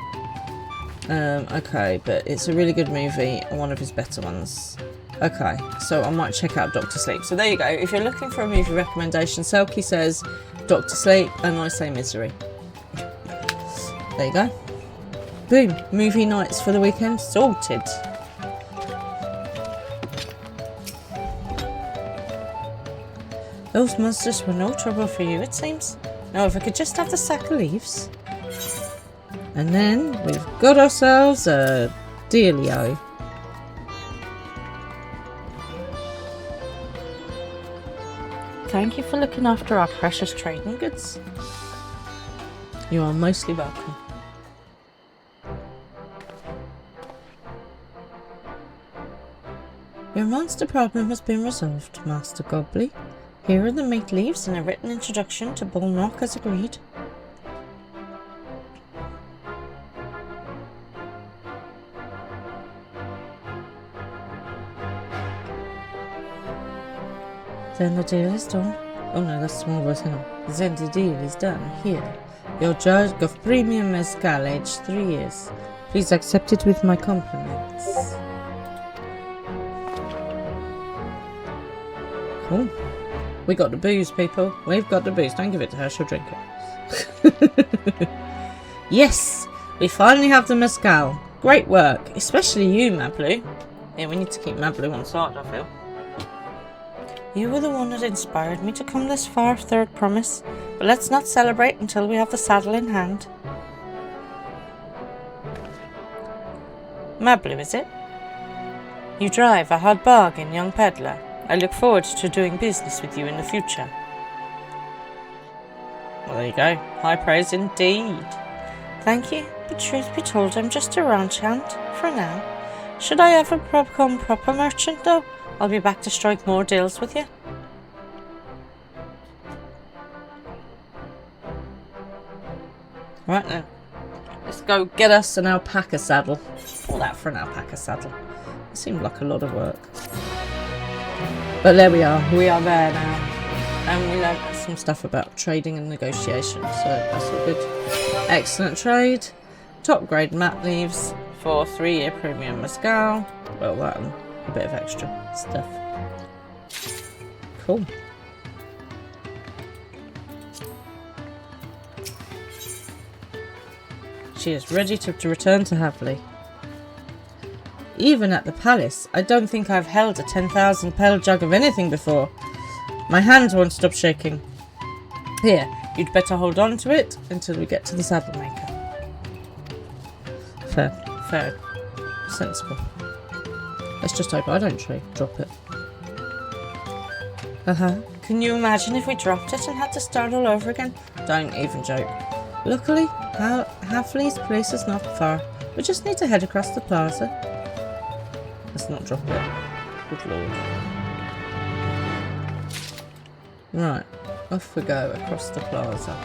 Okay, but it's a really good movie, one of his better ones. Okay, so I might check out Doctor Sleep. So there you go. If you're looking for a movie recommendation, Selkie says Doctor Sleep and I say Misery. There you go. Boom. Movie nights for the weekend sorted. Those monsters were no trouble for you, it seems. Now if I could just have the sack of leaves. And then we've got ourselves a dealio. Thank you for looking after our precious trading goods. You are mostly welcome. Your monster problem has been resolved, Master Gobley. Here are the mate leaves and a written introduction to Bullknock as agreed. Then the deal is done. Oh no, that's small voice, hang on. Then the deal is done. Here. Your jug of premium mezcal aged 3 years. Please accept it with my compliments. Cool. We got the booze, people. We've got the booze. Don't give it to her, she'll drink it. Yes! We finally have the mezcal. Great work. Especially you, Mablu. Yeah, we need to keep Mablu on side, I feel. You were the one that inspired me to come this far, third promise. But let's not celebrate until we have the saddle in hand. Mablu, is it? You drive a hard bargain, young peddler. I look forward to doing business with you in the future. Well, there you go. High praise indeed. Thank you, but truth be told, I'm just a ranch hand, for now. Should I ever become proper merchant, though, I'll be back to strike more deals with you. Right then, let's go get us an alpaca saddle. All that for an alpaca saddle. It seemed like a lot of work. But there we are there now. And we learned some stuff about trading and negotiation, so that's all good. Excellent trade. Top grade mat leaves for 3-year premium mezcal. Well, that and a bit of extra stuff. Cool. She is ready to return to Havley. Even at the palace, I don't think I've held a 10,000 pel jug of anything before. My hands won't stop shaking. Here, you'd better hold on to it until we get to the saddle maker. Fair. Sensible. Let's just hope I don't drop it. Can you imagine if we dropped it and had to start all over again? Don't even joke. Luckily, Havley's place is not far. We just need to head across the plaza. Let's not drop it. Good lord. Right, off we go across the plaza.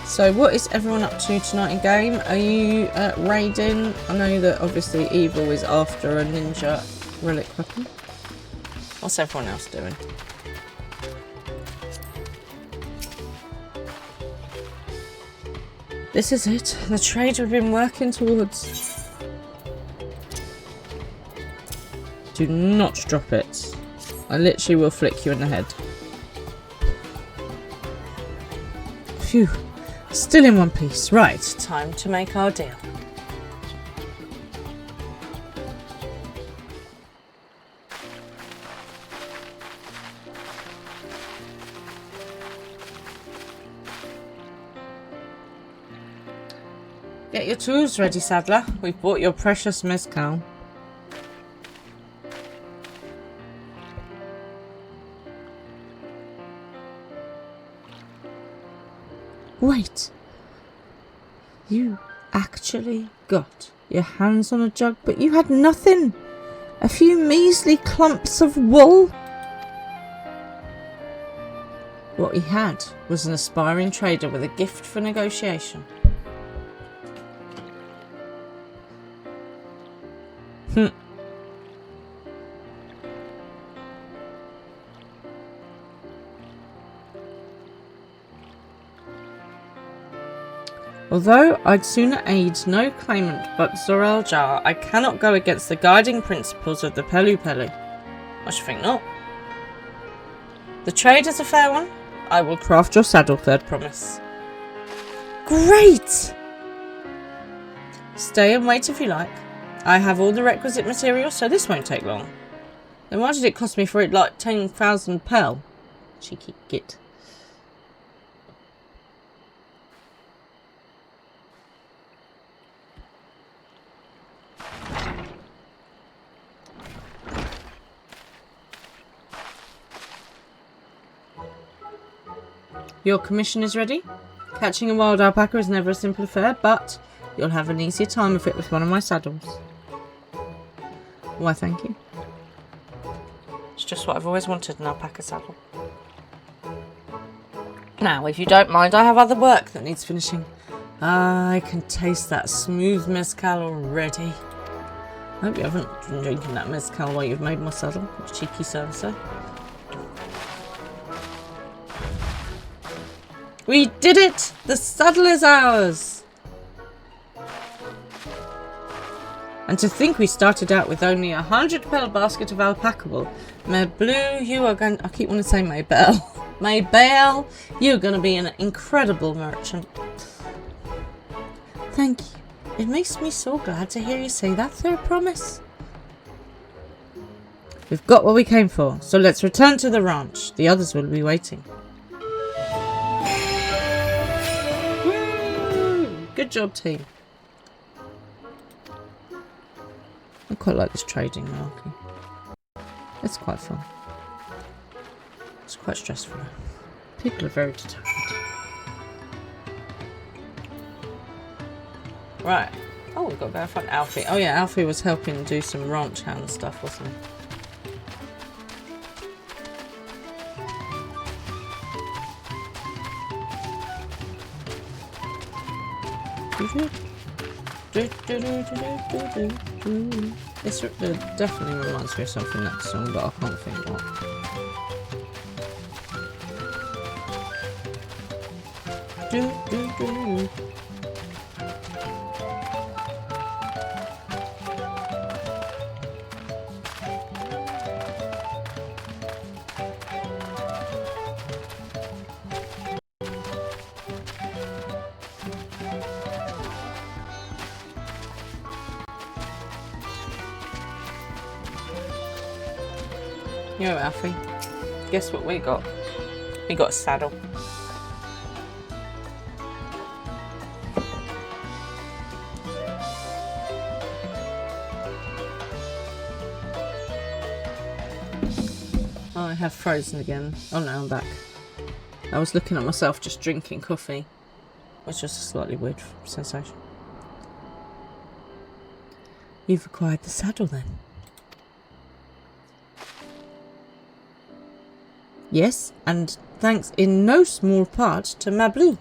So what is everyone up to tonight in game? Are you raiding? I know that obviously Evil is after a ninja relic weapon. What's everyone else doing? This is it, the trade we've been working towards. Do not drop it. I literally will flick you in the head. Phew. Still in one piece. Right. Time to make our deal. Get your tools ready, Saddler. We've bought your precious mezcal. Wait. You actually got your hands on a jug, but you had nothing. A few measly clumps of wool. What he had was an aspiring trader with a gift for negotiation. Although I'd sooner aid no claimant but Zor-El Jar, I cannot go against the guiding principles of the Pelu Pelu. I should think not. The trade is a fair one. I will craft your saddle, third promise. Great! Stay and wait if you like. I have all the requisite materials, so this won't take long. Then why did it cost me for it like 10,000 pel? Cheeky git. Your commission is ready. Catching a wild alpaca is never a simple affair, but you'll have an easier time of it with one of my saddles. Why, thank you. It's just what I've always wanted, an alpaca saddle. Now, if you don't mind, I have other work that needs finishing. I can taste that smooth mezcal already. I hope you haven't been drinking that mezcal while you've made my saddle. Cheeky so-and-so. We did it! The saddle is ours! And to think we started out with only 100 pel basket of alpaca wool. Blue, you are going... I keep wanting to say Maybelle. Maybelle, you're going to be an incredible merchant. Thank you. It makes me so glad to hear you say that, third promise. We've got what we came for, so let's return to the ranch. The others will be waiting. Good job, team. I quite like this trading malarkey. It's quite fun. It's quite stressful. People are very determined. Right. Oh, we've got to go find Alfie. Oh yeah, Alfie was helping do some ranch hand stuff, wasn't he? This definitely reminds me of something, that song, but I can't think what. Yo, Alfie. Guess what we got? We got a saddle. Oh, I have frozen again. Oh no, I'm back. I was looking at myself just drinking coffee, which was a slightly weird sensation. You've acquired the saddle then? Yes, and thanks in no small part to Mablu.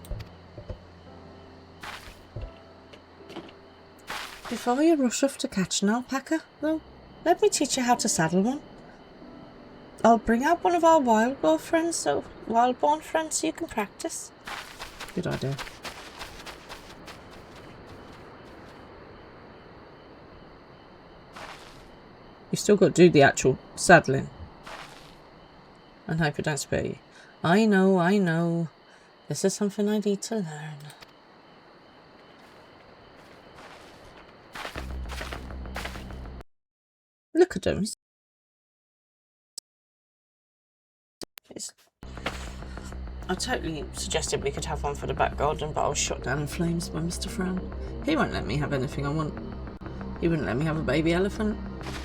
Before you rush off to catch an alpaca, though, let me teach you how to saddle one. I'll bring out one of our wild-born friends so you can practice. Good idea. You've still got to do the actual saddling. And hope I don't spare you. I know. This is something I need to learn. Look at him. I totally suggested we could have one for the back garden, but I was shot down in flames by Mr. Frown. He won't let me have anything I want. He wouldn't let me have a baby elephant.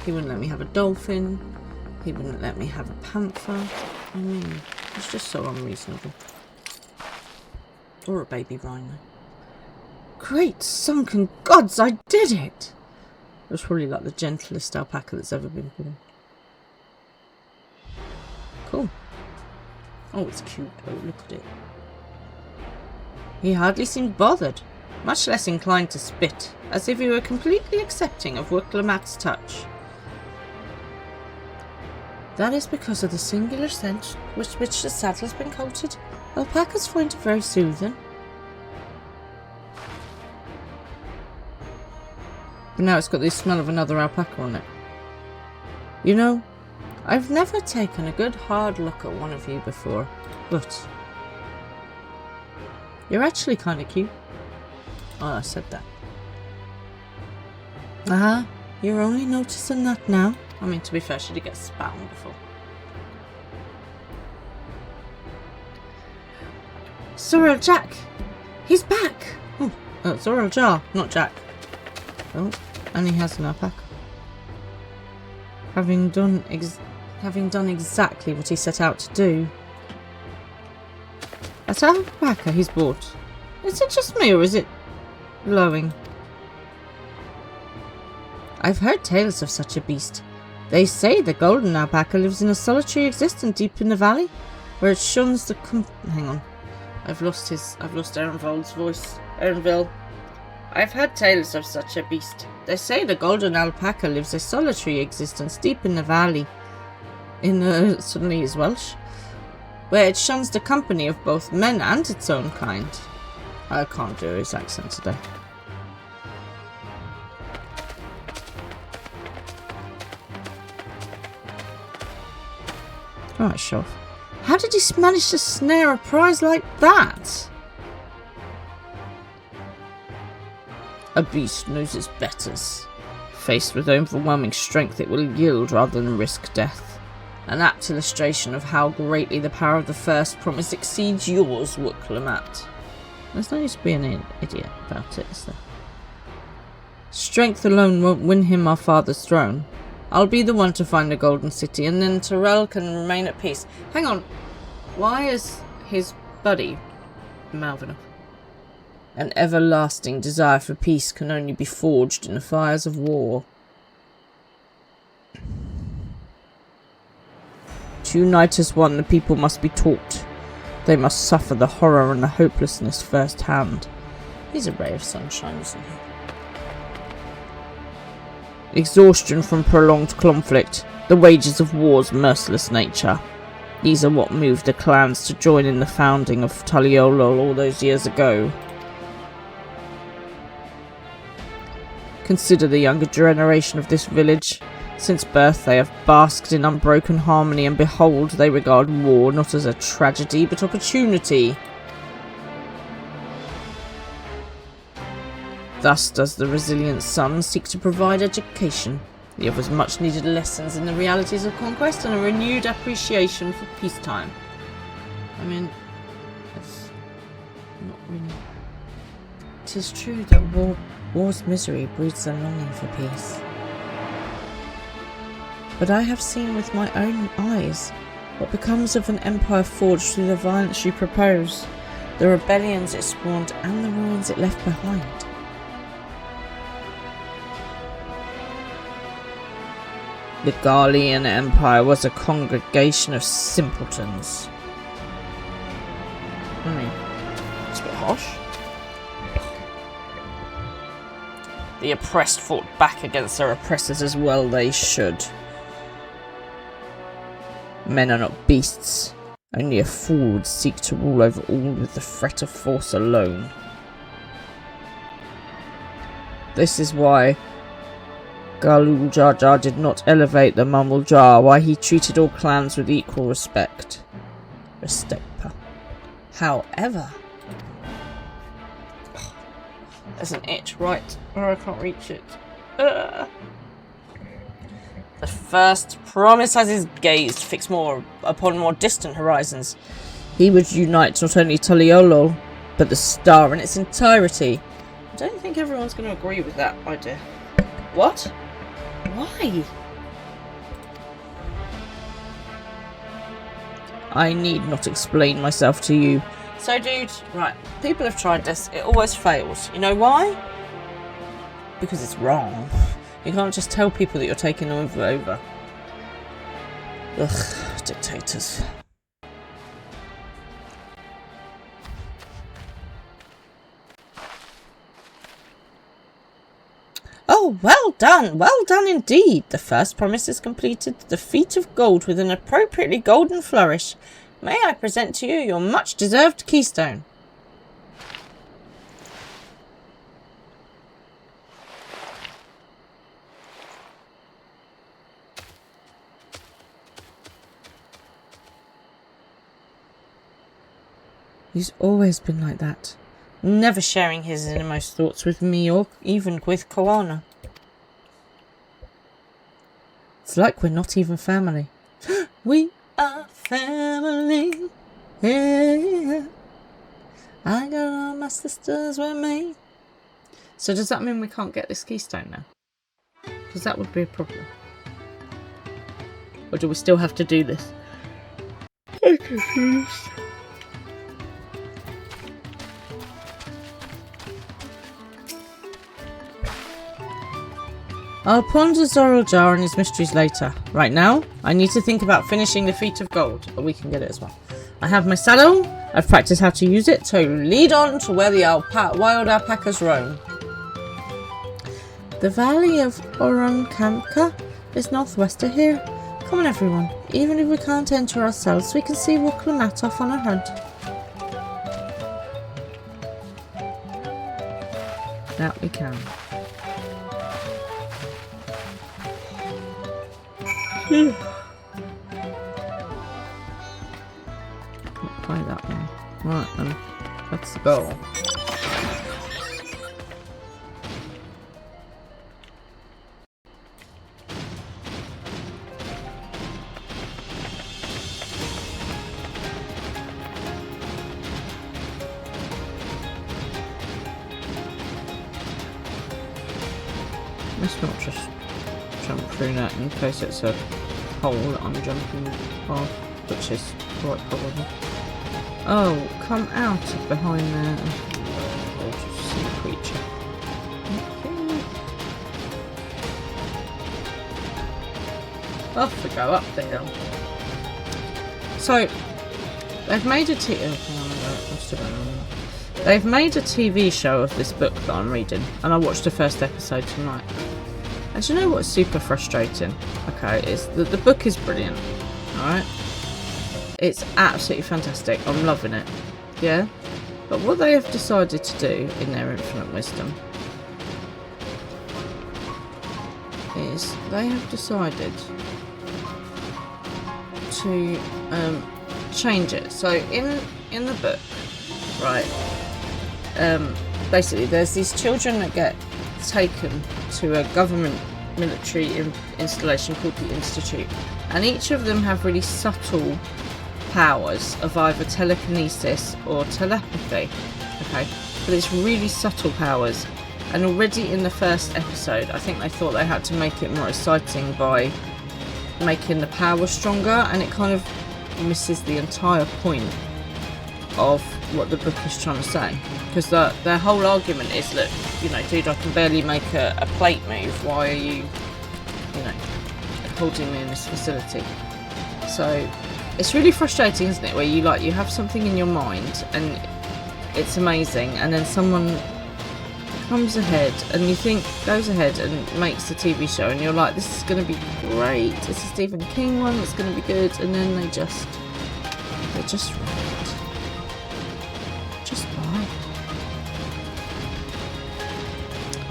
He wouldn't let me have a dolphin. He wouldn't let me have a panther. I mean, it's just so unreasonable. Or a baby rhino. Great sunken gods, I did it! It was probably like the gentlest alpaca that's ever been born. Cool. Oh, it's cute. Oh, look at it. He hardly seemed bothered, much less inclined to spit, as if he were completely accepting of Wicklamat's touch. That is because of the singular scent with which the saddle's been coated. Alpacas find it very soothing. But now it's got the smell of another alpaca on it. You know, I've never taken a good hard look at one of you before, but you're actually kind of cute. Oh, I said that. You're only noticing that now. I mean, to be fair, she did get spat on before. Sorrel Jack! He's back! Oh, Sorrel Jar, not Jack. Oh, and he has an alpaca. Having done exactly what he set out to do. That alpaca he's bought. Is it just me or is it glowing? I've heard tales of such a beast. They say the golden alpaca lives in a solitary existence deep in the valley, where it shuns the hang on. I've lost Aaronvold's voice. Aaronville. I've heard tales of such a beast. They say the golden alpaca lives a solitary existence deep in the valley. Suddenly he's Welsh. Where it shuns the company of both men and its own kind. I can't do his accent today. Alright, Shove. How did he manage to snare a prize like that? A beast knows its betters. Faced with overwhelming strength, it will yield rather than risk death. An apt illustration of how greatly the power of the first promise exceeds yours, Wicklamat. There's no use being an idiot about it, is there? Strength alone won't win him our father's throne. I'll be the one to find the golden city, and then Tyrell can remain at peace. Hang on. Why is his buddy Malvin? An everlasting desire for peace can only be forged in the fires of war. To unite as one, the people must be taught. They must suffer the horror and the hopelessness firsthand. He's a ray of sunshine, isn't he? Exhaustion from prolonged conflict, the wages of war's merciless nature. These are what moved the clans to join in the founding of Tuliolol all those years ago. Consider the younger generation of this village. Since birth they have basked in unbroken harmony, and behold, they regard war not as a tragedy but opportunity. Thus does the resilient son seek to provide education, the others much needed lessons in the realities of conquest and a renewed appreciation for peacetime. I mean, it's not really... 'Tis true that war's misery breeds a longing for peace. But I have seen with my own eyes what becomes of an empire forged through the violence you propose, the rebellions it spawned and the ruins it left behind. The Garlean Empire was a congregation of simpletons. It's a bit harsh. The oppressed fought back against their oppressors as well they should. Men are not beasts. Only a fool would seek to rule over all with the threat of force alone. This is why Galoo Jar Jar did not elevate the Mumble Jar, why he treated all clans with equal respect. However, there's an itch right where I can't reach it. The first promise has his gaze fixed more upon more distant horizons. He would unite not only Taliolo, but the star in its entirety. I don't think everyone's going to agree with that idea. What? Why? I need not explain myself to you. So, dude, right, people have tried this. It always fails. You know why? Because it's wrong. You can't just tell people that you're taking them over. Ugh, dictators. Oh, well done indeed. The first promise is completed. The feet of gold with an appropriately golden flourish. May I present to you your much-deserved keystone? He's always been like that. Never sharing his innermost thoughts with me or even with Koana. It's like we're not even family. We are family. Yeah. I got all my sisters with me. So does that mean we can't get this keystone now? Because that would be a problem. Or do we still have to do this? I'm confused. I'll ponder Zoral Jar and his mysteries later. Right now, I need to think about finishing the Feet of Gold, but we can get it as well. I have my saddle. I've practiced how to use it, so lead on to where the wild alpacas roam. The valley of Orankamka is northwest of here. Come on, everyone. Even if we can't enter ourselves, we can see Wuklanat off on a hunt. That we can. Can't play that one. Right then, let's go. Let's not just jump through that in case it's a hole that I'm jumping off, which is quite probable. Oh, come out of behind there. Oh, just see a creature. Okay. Off we go, up the hill. So, they've made a They've made a TV show of this book that I'm reading, and I watched the first episode tonight. And do you know what's super frustrating? Okay, is that the book is brilliant, alright? It's absolutely fantastic. I'm loving it. Yeah? But what they have decided to do in their infinite wisdom is they have decided to change it. So in the book, right, basically there's these children that get taken to a government military installation called the Institute, and each of them have really subtle powers of either telekinesis or telepathy. Okay, but it's really subtle powers, and already in the first episode I think they thought they had to make it more exciting by making the power stronger, and it kind of misses the entire point of what the book is trying to say, because their whole argument is that, you know, dude, I can barely make a plate move, why are you know, holding me in this facility? So it's really frustrating, isn't it, where you have something in your mind and it's amazing, and then someone comes ahead and you think goes ahead and makes a TV show and you're like, this is going to be great, it's a Stephen King one, it's going to be good, and then they just lie.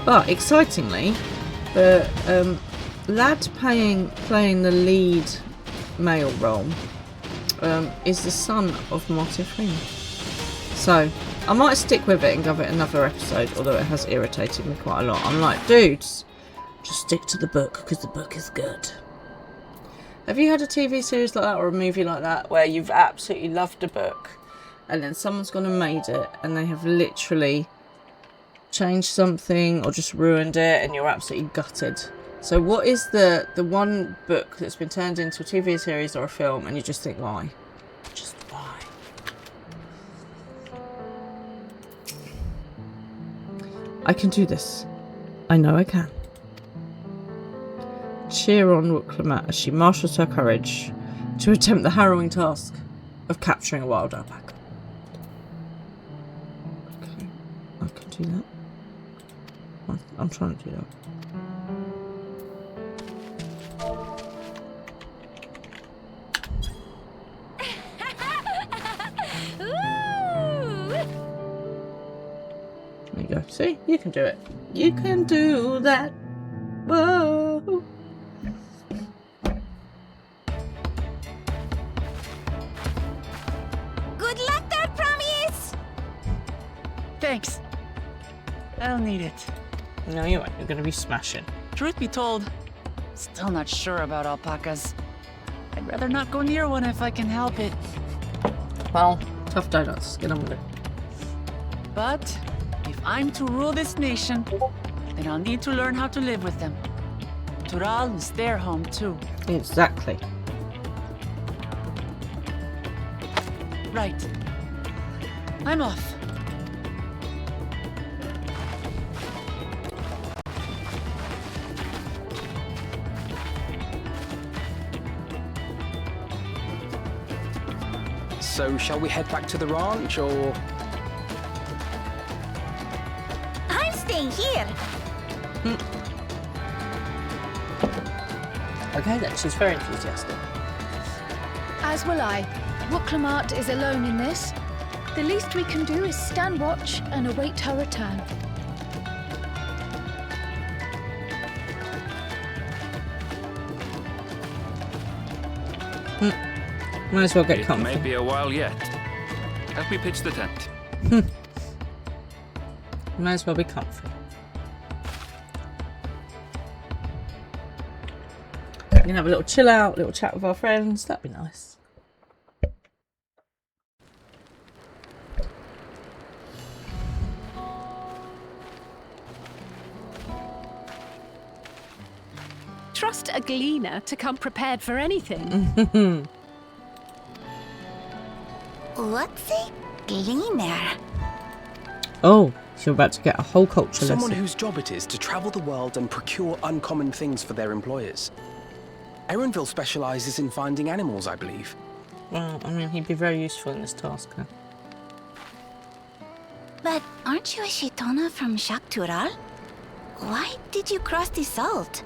But excitingly, But lad playing the lead male role is the son of Martin Freeman. So I might stick with it and give it another episode, although it has irritated me quite a lot. I'm like, dudes, just stick to the book because the book is good. Have you had a TV series like that or a movie like that where you've absolutely loved a book and then someone's gone and made it and they have literally changed something or just ruined it and you're absolutely gutted? So what is the one book that's been turned into a TV series or a film and you just think, why? Just why? I can do this. I know I can. Cheer on Wooklamat as she marshals her courage to attempt the harrowing task of capturing a wild alpaca. Okay, I can do that. I'm trying to do that. There you go. See? You can do it. You can do that. Whoa. Good luck there, Promise! Thanks. I'll need it. No, you won't. You're going to be smashing. Truth be told, still not sure about alpacas. I'd rather not go near one if I can help it. Well, tough donuts. Get on with it. But if I'm to rule this nation, then I'll need to learn how to live with them. Tural is their home too. Exactly. Right. I'm off. So, shall we head back to the ranch, or...? I'm staying here. Okay then, she's very enthusiastic. As will I. Wooklamart is alone in this. The least we can do is stand watch and await her return. Might as well get It comfy. may be a while yet. Help me pitch the tent. Might as well be comfy. We can have a little chill out, little chat with our friends. That'd be nice. Trust a gleaner to come prepared for anything. What's a gleaner? Oh, so you're about to get a whole culture Someone lesson. whose job it is to travel the world and procure uncommon things for their employers. Erenville specializes in finding animals, I believe. Well, I mean, he'd be very useful in this task. Huh? But aren't you a Shitona from Shak Tural? Why did you cross the salt?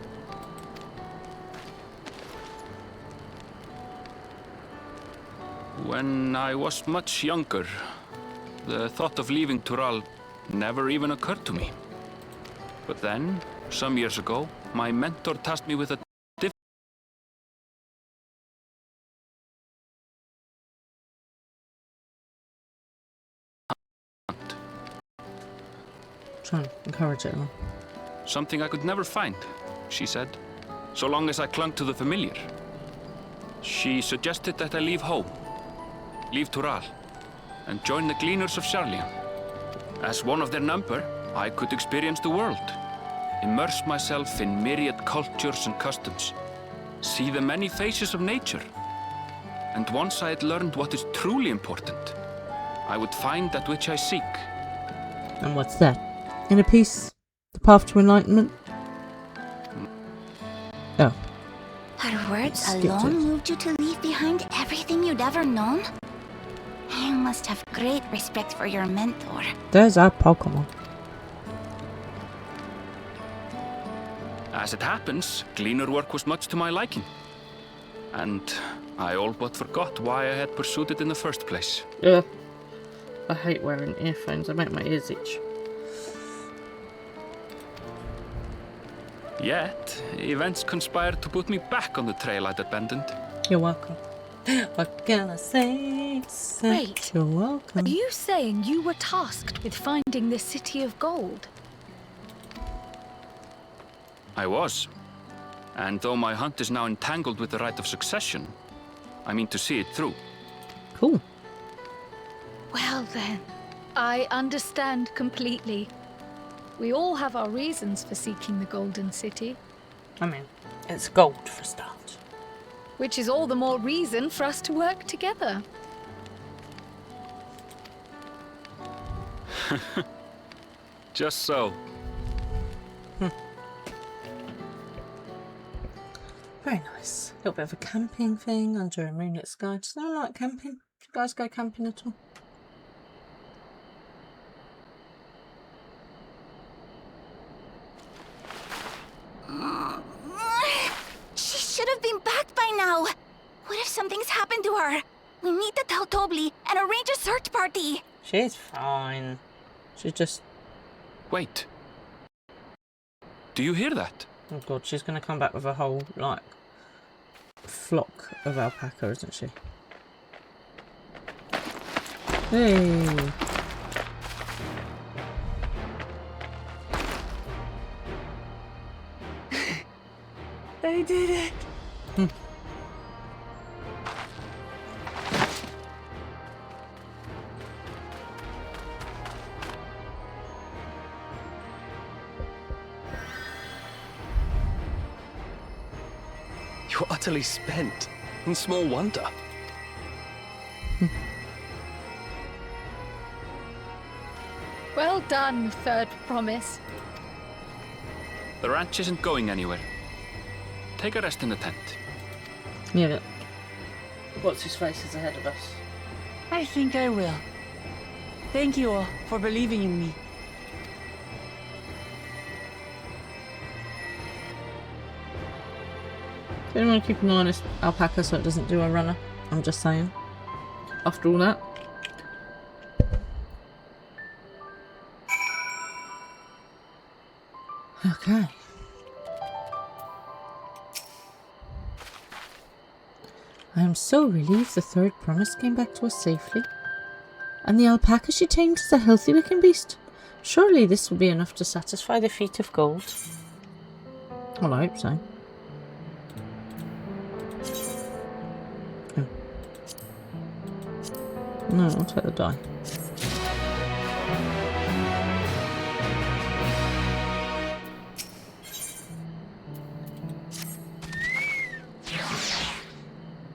When I was much younger, the thought of leaving Tural never even occurred to me. But then, some years ago, my mentor tasked me with a Try and encourage it. something I could never find, she said, so long as I clung to the familiar. She suggested that I leave home, leave Tural, and join the Gleaners of Sharlian. As one of their number, I could experience the world, immerse myself in myriad cultures and customs, see the many faces of nature. And once I had learned what is truly important, I would find that which I seek. And what's that? Inner peace? The path to enlightenment? Oh. Her words Skipped alone it. moved you to leave behind everything you'd ever known? You must have great respect for your mentor. There's our Pokemon. As it happens, Gleaner work was much to my liking. And I all but forgot why I had pursued it in the first place. Ugh. I hate wearing earphones. They make my ears itch. Yet, events conspired to put me back on the trail I'd abandoned. You're welcome. What can I say? Wait. You're welcome. Are you saying you were tasked with finding the City of Gold? I was. And though my hunt is now entangled with the right of succession, I mean to see it through. Cool. Well then, I understand completely. We all have our reasons for seeking the Golden City. I mean, it's gold for a start. Which is all the more reason for us to work together. Just so. Very nice. A little bit of a camping thing under a moonlit sky. Does anyone like camping? Do you guys go camping at all? She should have been back by now. What if something's happened to her? We need to tell Tobli and arrange a search party. She's fine. She's just... Wait. Do you hear that? Oh god, she's going to come back with a whole, like, flock of alpaca, isn't she? Hey! They did it! You're utterly spent, and small wonder. Well done, Third Promise. The ranch isn't going anywhere. Take a rest in the tent. Yeah, but what's his face is ahead of us. I think I will. Thank you all for believing in me. Do you want to keep an eye on this alpaca so it doesn't do a runner? I'm just saying. After all that. Okay. I am so relieved the Third Promise came back to us safely. And the alpaca she tamed is a healthy looking beast. Surely this will be enough to satisfy the feat of gold. Well, I hope so. No, I'll take the die.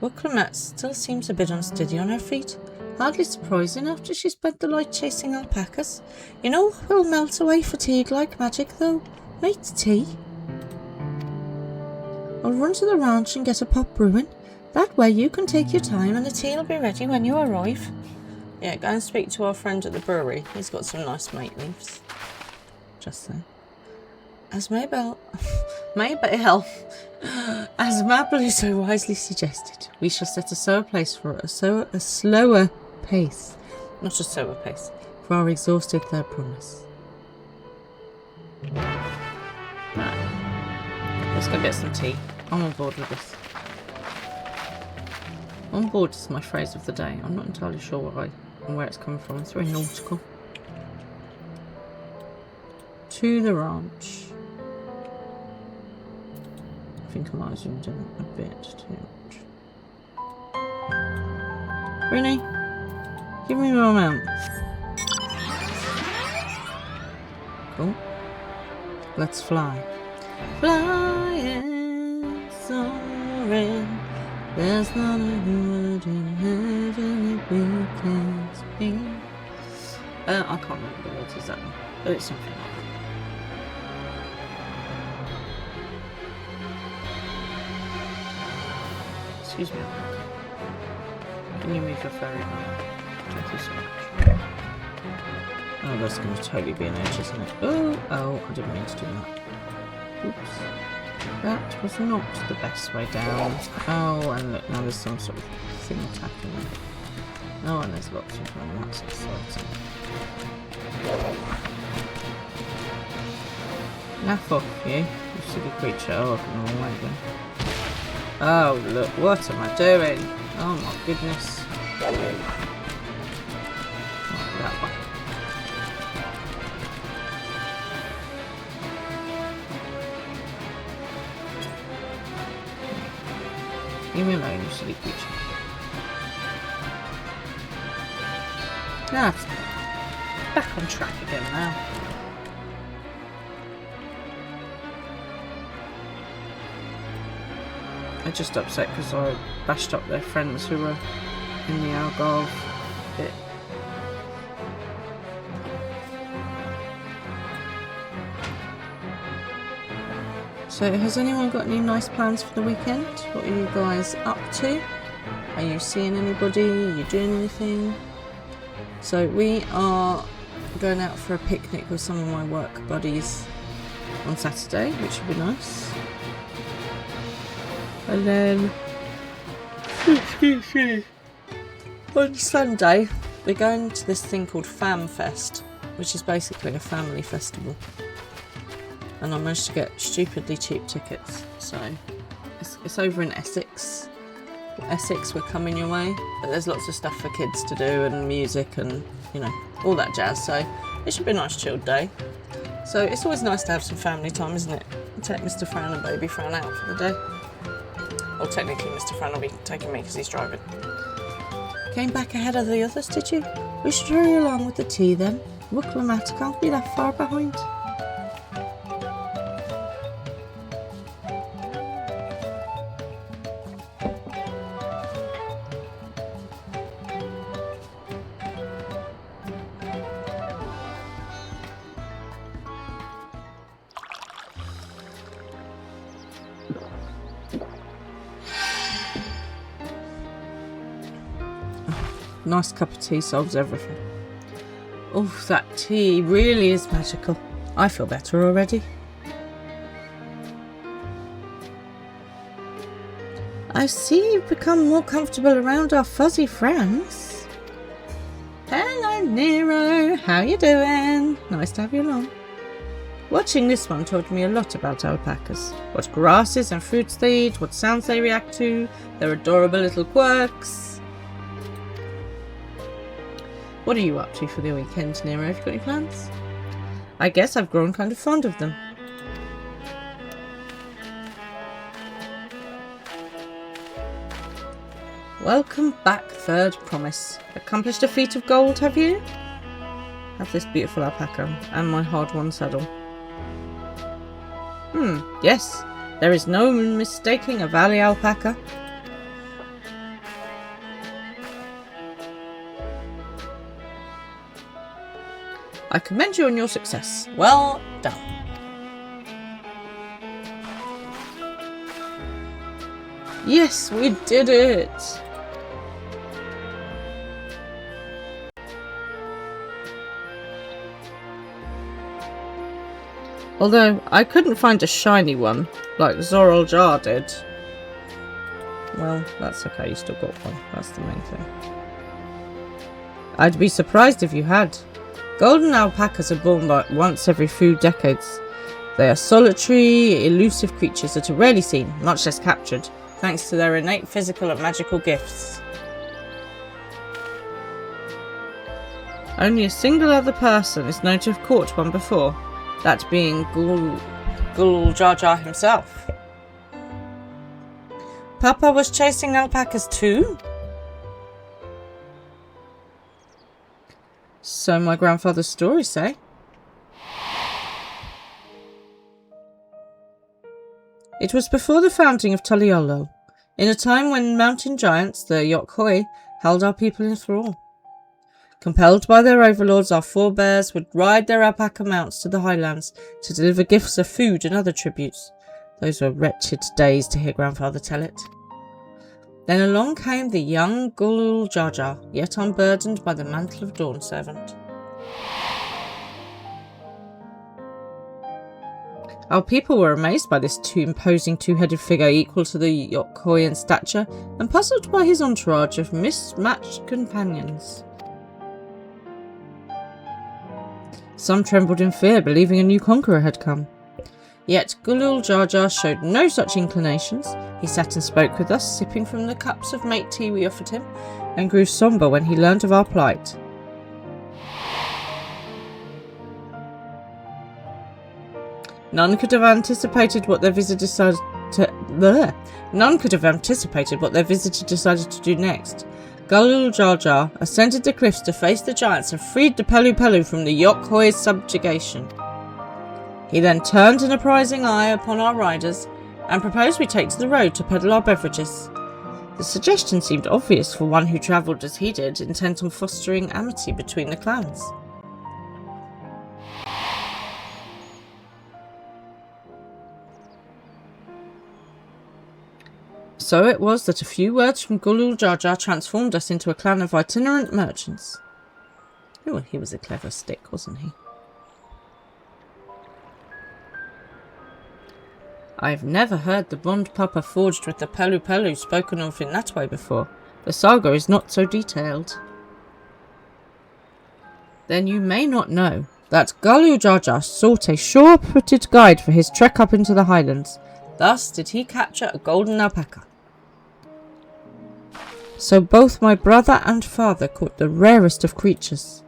Wilclamette still seems a bit unsteady on her feet. Hardly surprising after she spent the night chasing alpacas. You know what will melt away fatigue like magic though? Mate tea. I'll run to the ranch and get a pot brewing. That way you can take your time and the tea will be ready when you arrive. Yeah, go and speak to our friend at the brewery. He's got some nice mate leaves. Just saying. As Maybell as Mabley so wisely suggested, we shall set a slower pace for a slower pace. Not a slower pace. For our exhausted Third Promise. Right. Let's go get some tea. I'm on board with this. On board is my phrase of the day. I'm not entirely sure where it's coming from. It's very nautical. To the ranch. I think I might have zoomed in a bit too much. Really? Give me more amount. Cool. Let's fly. Flying, soaring. There's not a word in heaven that we can't speak. I can't remember the words exactly, but it's something like that. Excuse me. Can you move your ferry around? Thank you so much. Oh, that's going to totally be an edge, isn't it? Oh, I didn't mean to do that. Oops. That was not the best way down. Oh, and look, now there's some sort of thing attacking me. Oh, and there's lots of them. That's exciting. Naff off, you silly creature. Oh, I can run away again. Oh, look, what am I doing? Oh my goodness. Oh, that one. Leave me alone, you silly creature. That's back on track again now. I'm just upset because I bashed up their friends who were in the Algarve bit. So, has anyone got any nice plans for the weekend? What are you guys up to? Are you seeing anybody? Are you doing anything? So, we are going out for a picnic with some of my work buddies on Saturday, which would be nice. And then on Sunday we're going to this thing called Fam Fest, which is basically a family festival. And I managed to get stupidly cheap tickets. So it's over in Essex. Essex, we're coming your way. But there's lots of stuff for kids to do and music and, you know, all that jazz. So it should be a nice chilled day. So it's always nice to have some family time, isn't it? Take Mr. Fran and Baby Fran out for the day. Well, technically, Mr. Fran will be taking me because he's driving. Came back ahead of the others, did you? We should hurry along with the tea then. Wicklamat can't be that far behind. Nice cup of tea solves everything. Oh, that tea really is magical. I feel better already. I see you've become more comfortable around our fuzzy friends. Hello, Nero. How you doing? Nice to have you along. Watching this one taught me a lot about alpacas. What grasses and fruits they eat, what sounds they react to, their adorable little quirks. What are you up to for the weekend, Nero? Have you got any plans? I guess I've grown kind of fond of them. Welcome back, Third Promise. Accomplished a feat of gold, have you? Have this beautiful alpaca and my hard-won saddle. Yes. There is no mistaking a valley alpaca. I commend you on your success. Well done. Yes, we did it. Although, I couldn't find a shiny one, like Zoral Jar did. Well, that's okay, you still got one. That's the main thing. I'd be surprised if you had. Golden alpacas are born once every few decades. They are solitary, elusive creatures that are rarely seen, much less captured, thanks to their innate physical and magical gifts. Only a single other person is known to have caught one before, that being Gul Jar Jar himself. Papa was chasing alpacas too? So my grandfather's stories say. It was before the founding of Taliolo, in a time when mountain giants, the Yokhoi, held our people in thrall. Compelled by their overlords, our forebears would ride their alpaca mounts to the highlands to deliver gifts of food and other tributes. Those were wretched days to hear grandfather tell it. Then along came the young Gul Jar Jar, yet unburdened by the mantle of Dawn Servant. Our people were amazed by this imposing two-headed figure equal to the Yokhoi in stature, and puzzled by his entourage of mismatched companions. Some trembled in fear, believing a new conqueror had come. Yet Gulul Jar Jar showed no such inclinations. He sat and spoke with us, sipping from the cups of mate tea we offered him, and grew sombre when he learnt of our plight. None could have anticipated what their visitor decided to do next. Gulul Jar Jar ascended the cliffs to face the giants and freed the Pelu Pelu from the Yok-Hoi's subjugation. He then turned an apprising eye upon our riders and proposed we take to the road to peddle our beverages. The suggestion seemed obvious for one who travelled as he did, intent on fostering amity between the clans. So it was that a few words from Gulul Jar Jar transformed us into a clan of itinerant merchants. Oh, he was a clever stick, wasn't he? I've never heard the bond Papa forged with the Pelu Pelu spoken of in that way before. The saga is not so detailed. Then you may not know that Gulul Jar Jar sought a sure-footed guide for his trek up into the highlands. Thus did he capture a golden alpaca. So both my brother and father caught the rarest of creatures,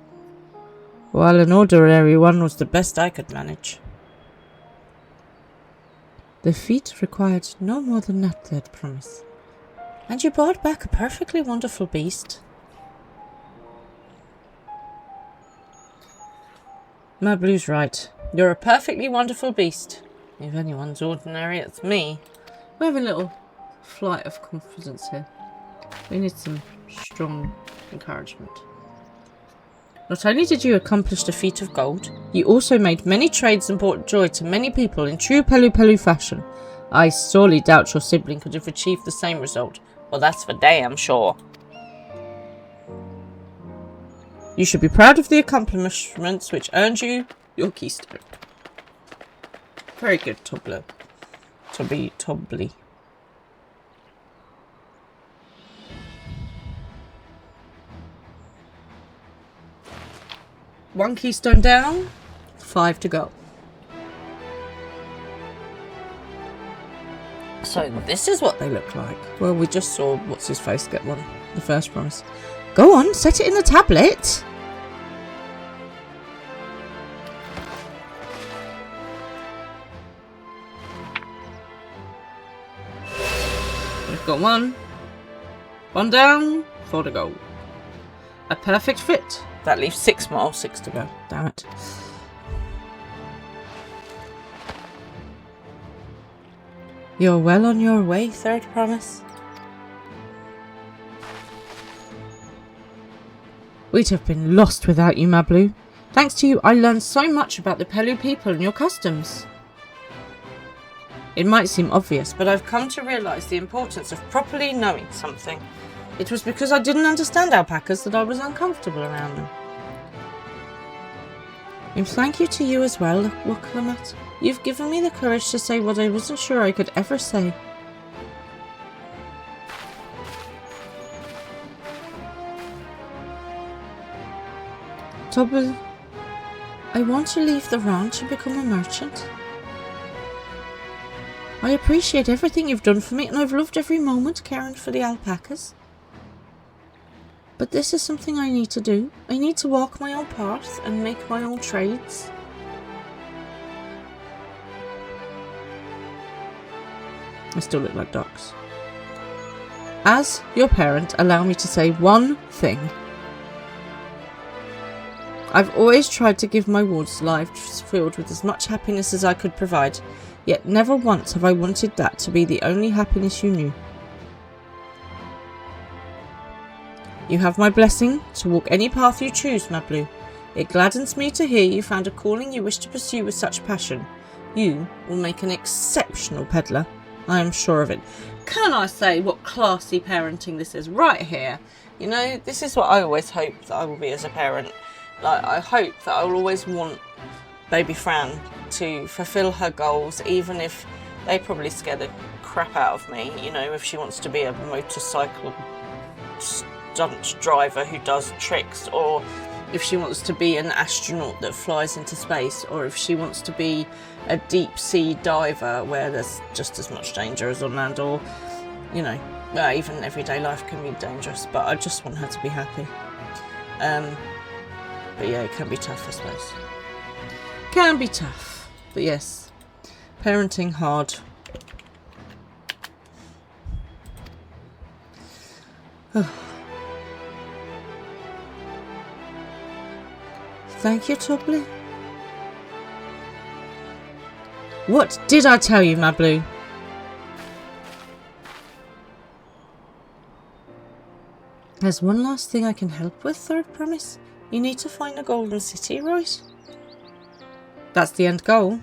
while an ordinary one was the best I could manage. The feat required no more than that, they'd promise. And you brought back a perfectly wonderful beast. Mablu's right. You're a perfectly wonderful beast. If anyone's ordinary, it's me. We have a little flight of confidence here. We need some strong encouragement. Not only did you accomplish the feat of gold, you also made many trades and brought joy to many people in true Pelu Pelu fashion. I sorely doubt your sibling could have achieved the same result. Well, that's for damn sure. You should be proud of the accomplishments which earned you your keystone. Very good, Tobler. Tobbly. One keystone down, 5 to go. So this is what they look like. Well, we just saw what's-his-face get one, the first promise. Go on, set it in the tablet. We've got one down, 4 to go. A perfect fit. That leaves 6 more. 6 to go. Damn it. You're well on your way, third promise. We'd have been lost without you, Mablu. Thanks to you, I learned so much about the Pelu people and your customs. It might seem obvious, but I've come to realise the importance of properly knowing something. It was because I didn't understand alpacas that I was uncomfortable around them. And thank you to you as well, Wakamat. You've given me the courage to say what I wasn't sure I could ever say. Tobble, I want to leave the ranch and become a merchant. I appreciate everything you've done for me, and I've loved every moment caring for the alpacas. But this is something I need to do. I need to walk my own path and make my own trades. I still look like ducks. As your parent, allow me to say one thing. I've always tried to give my wards lives filled with as much happiness as I could provide, yet never once have I wanted that to be the only happiness you knew. You have my blessing to walk any path you choose, Mablu. It gladdens me to hear you found a calling you wish to pursue with such passion. You will make an exceptional peddler. I am sure of it. Can I say what classy parenting this is right here? You know, this is what I always hope that I will be as a parent. Like, I hope that I will always want baby Fran to fulfill her goals, even if they probably scare the crap out of me. You know, if she wants to be a motorcycle stunt driver who does tricks, or if she wants to be an astronaut that flies into space, or if she wants to be a deep sea diver where there's just as much danger as on land, or, you know, well, even everyday life can be dangerous, but I just want her to be happy. But yeah, it can be tough, I suppose. Can be tough, but yes, parenting hard. Thank you, Topley. What did I tell you, my blue? There's one last thing I can help with, Third Promise. You need to find the Golden City, right? That's the end goal.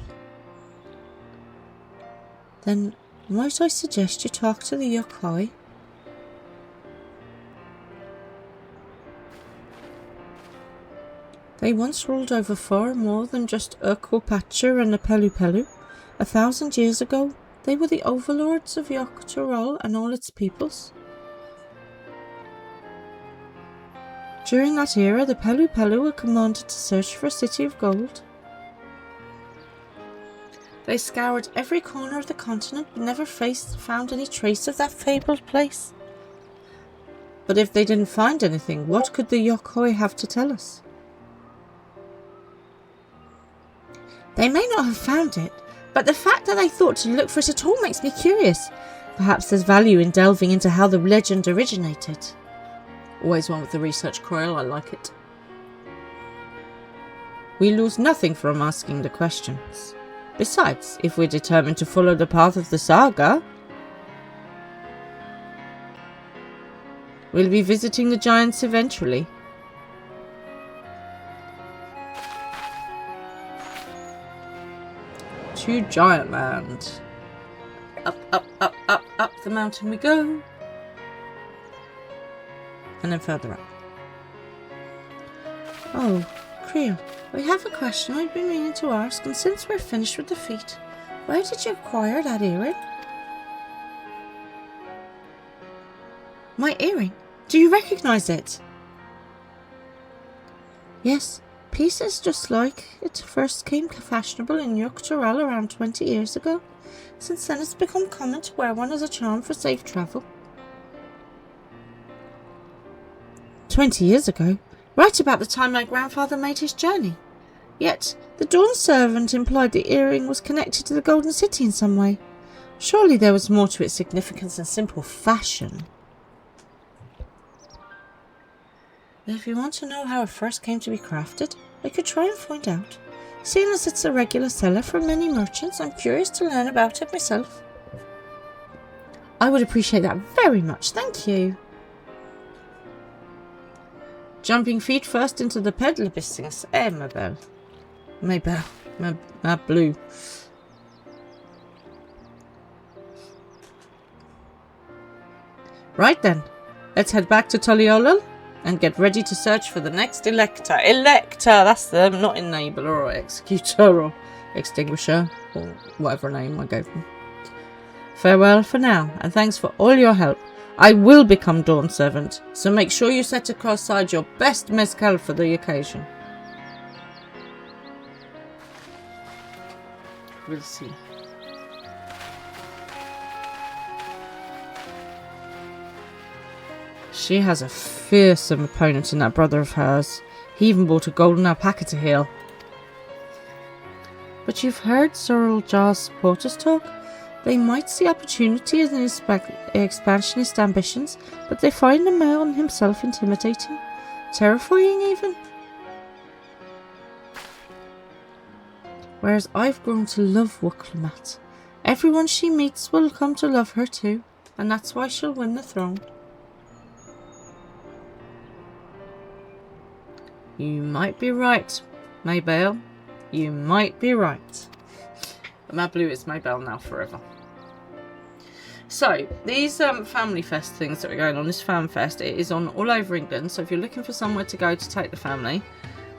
Then might I suggest you talk to the Yokai? They once ruled over far more than just Urqupacha and the Pelu Pelu. 1,000 years ago, they were the overlords of Yogg-Toghrul and all its peoples. During that era, the Pelu Pelu were commanded to search for a city of gold. They scoured every corner of the continent but never found any trace of that fabled place. But if they didn't find anything, what could the Yokai have to tell us? They may not have found it, but the fact that they thought to look for it at all makes me curious. Perhaps there's value in delving into how the legend originated. Always one with the research coil, I like it. We lose nothing from asking the questions. Besides, if we're determined to follow the path of the saga, we'll be visiting the giants eventually. To Giant Land. Up, up, up, up, up the mountain we go. And then further up. Oh, Creel, we have a question I've been meaning to ask, and since we're finished with the feat, where did you acquire that earring? My earring? Do you recognise it? Yes. Pieces just like it first came fashionable in Yogg-Toghrul around 20 years ago. Since then it's become common to wear one as a charm for safe travel. 20 years ago? Right about the time my grandfather made his journey. Yet, the Dawn servant implied the earring was connected to the Golden City in some way. Surely there was more to its significance than simple fashion. If you want to know how it first came to be crafted, I could try and find out. Seeing as it's a regular seller for many merchants, I'm curious to learn about it myself. I would appreciate that very much, thank you. Jumping feet first into the peddler business, Mabel. My blue. Right then, let's head back to Tuliolul and get ready to search for the next Elector. Elector, that's them, not Enabler or Executor or Extinguisher, or whatever name I gave them. Farewell for now, and thanks for all your help. I will become Dawn Servant, so make sure you set aside your best mezcal for the occasion. We'll see. She has a fearsome opponent in that brother of hers. He even bought a golden alpaca to heal. But you've heard Sorrel Jar's supporters talk? They might see opportunity in his expansionist ambitions, but they find the man himself intimidating. Terrifying even. Whereas I've grown to love Wuklimat. Everyone she meets will come to love her too, and that's why she'll win the throne. You might be right, Maybelle. You might be right. But Mablu is Maybelle now forever. So, these Family Fest things that are going on, this Fan Fest, it is on all over England. So if you're looking for somewhere to go to take the family,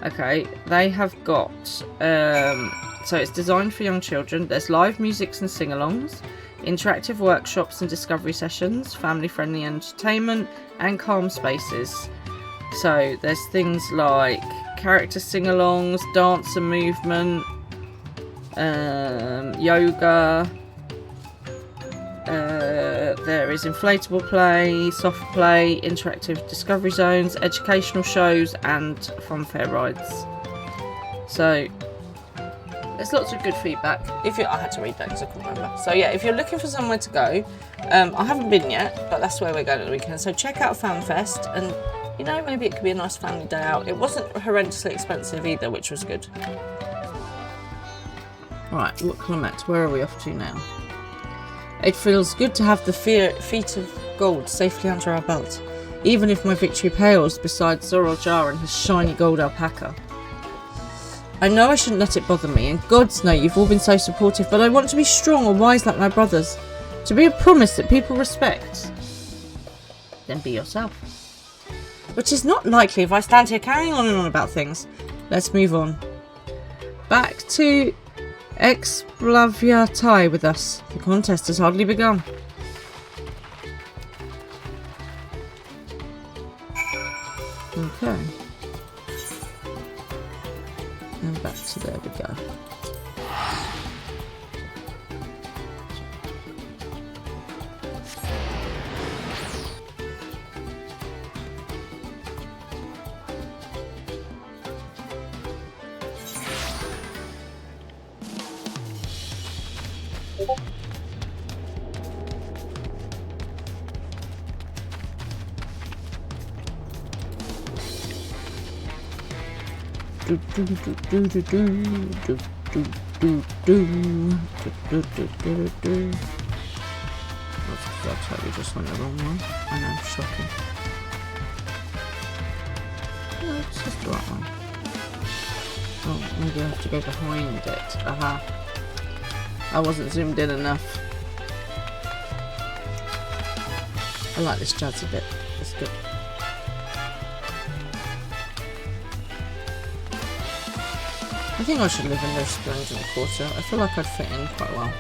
okay, they have got, so it's designed for young children. There's live musics and sing-alongs, interactive workshops and discovery sessions, family-friendly entertainment, and calm spaces. So there's things like character sing-alongs, dance and movement, yoga. There is inflatable play, soft play, interactive discovery zones, educational shows, and funfair rides. So there's lots of good feedback. I had to read that because I couldn't remember. So yeah, if you're looking for somewhere to go, I haven't been yet, but that's where we're going at the weekend. So check out FanFest, and you know, maybe it could be a nice family day out. It wasn't horrendously expensive either, which was good. Right, what Clement? Where are we off to now? It feels good to have the feet of gold safely under our belt, even if my victory pales beside Zoral Jar and his shiny gold alpaca. I know I shouldn't let it bother me, and gods know you've all been so supportive, but I want to be strong or wise like my brothers, to be a promise that people respect. Then be yourself. Which is not likely if I stand here carrying on and on about things. Let's move on. Back to FFXIV with us. The contest has hardly begun. Okay. And back to there we go. I totally just went the wrong one. I know, shocking. No, it's just the right one. Oh, maybe I have to go behind it. Aha. I wasn't zoomed in enough. I like this jazzy bit. It's good. I think I should live in the Splendid Quarter. I feel like I'd fit in quite well.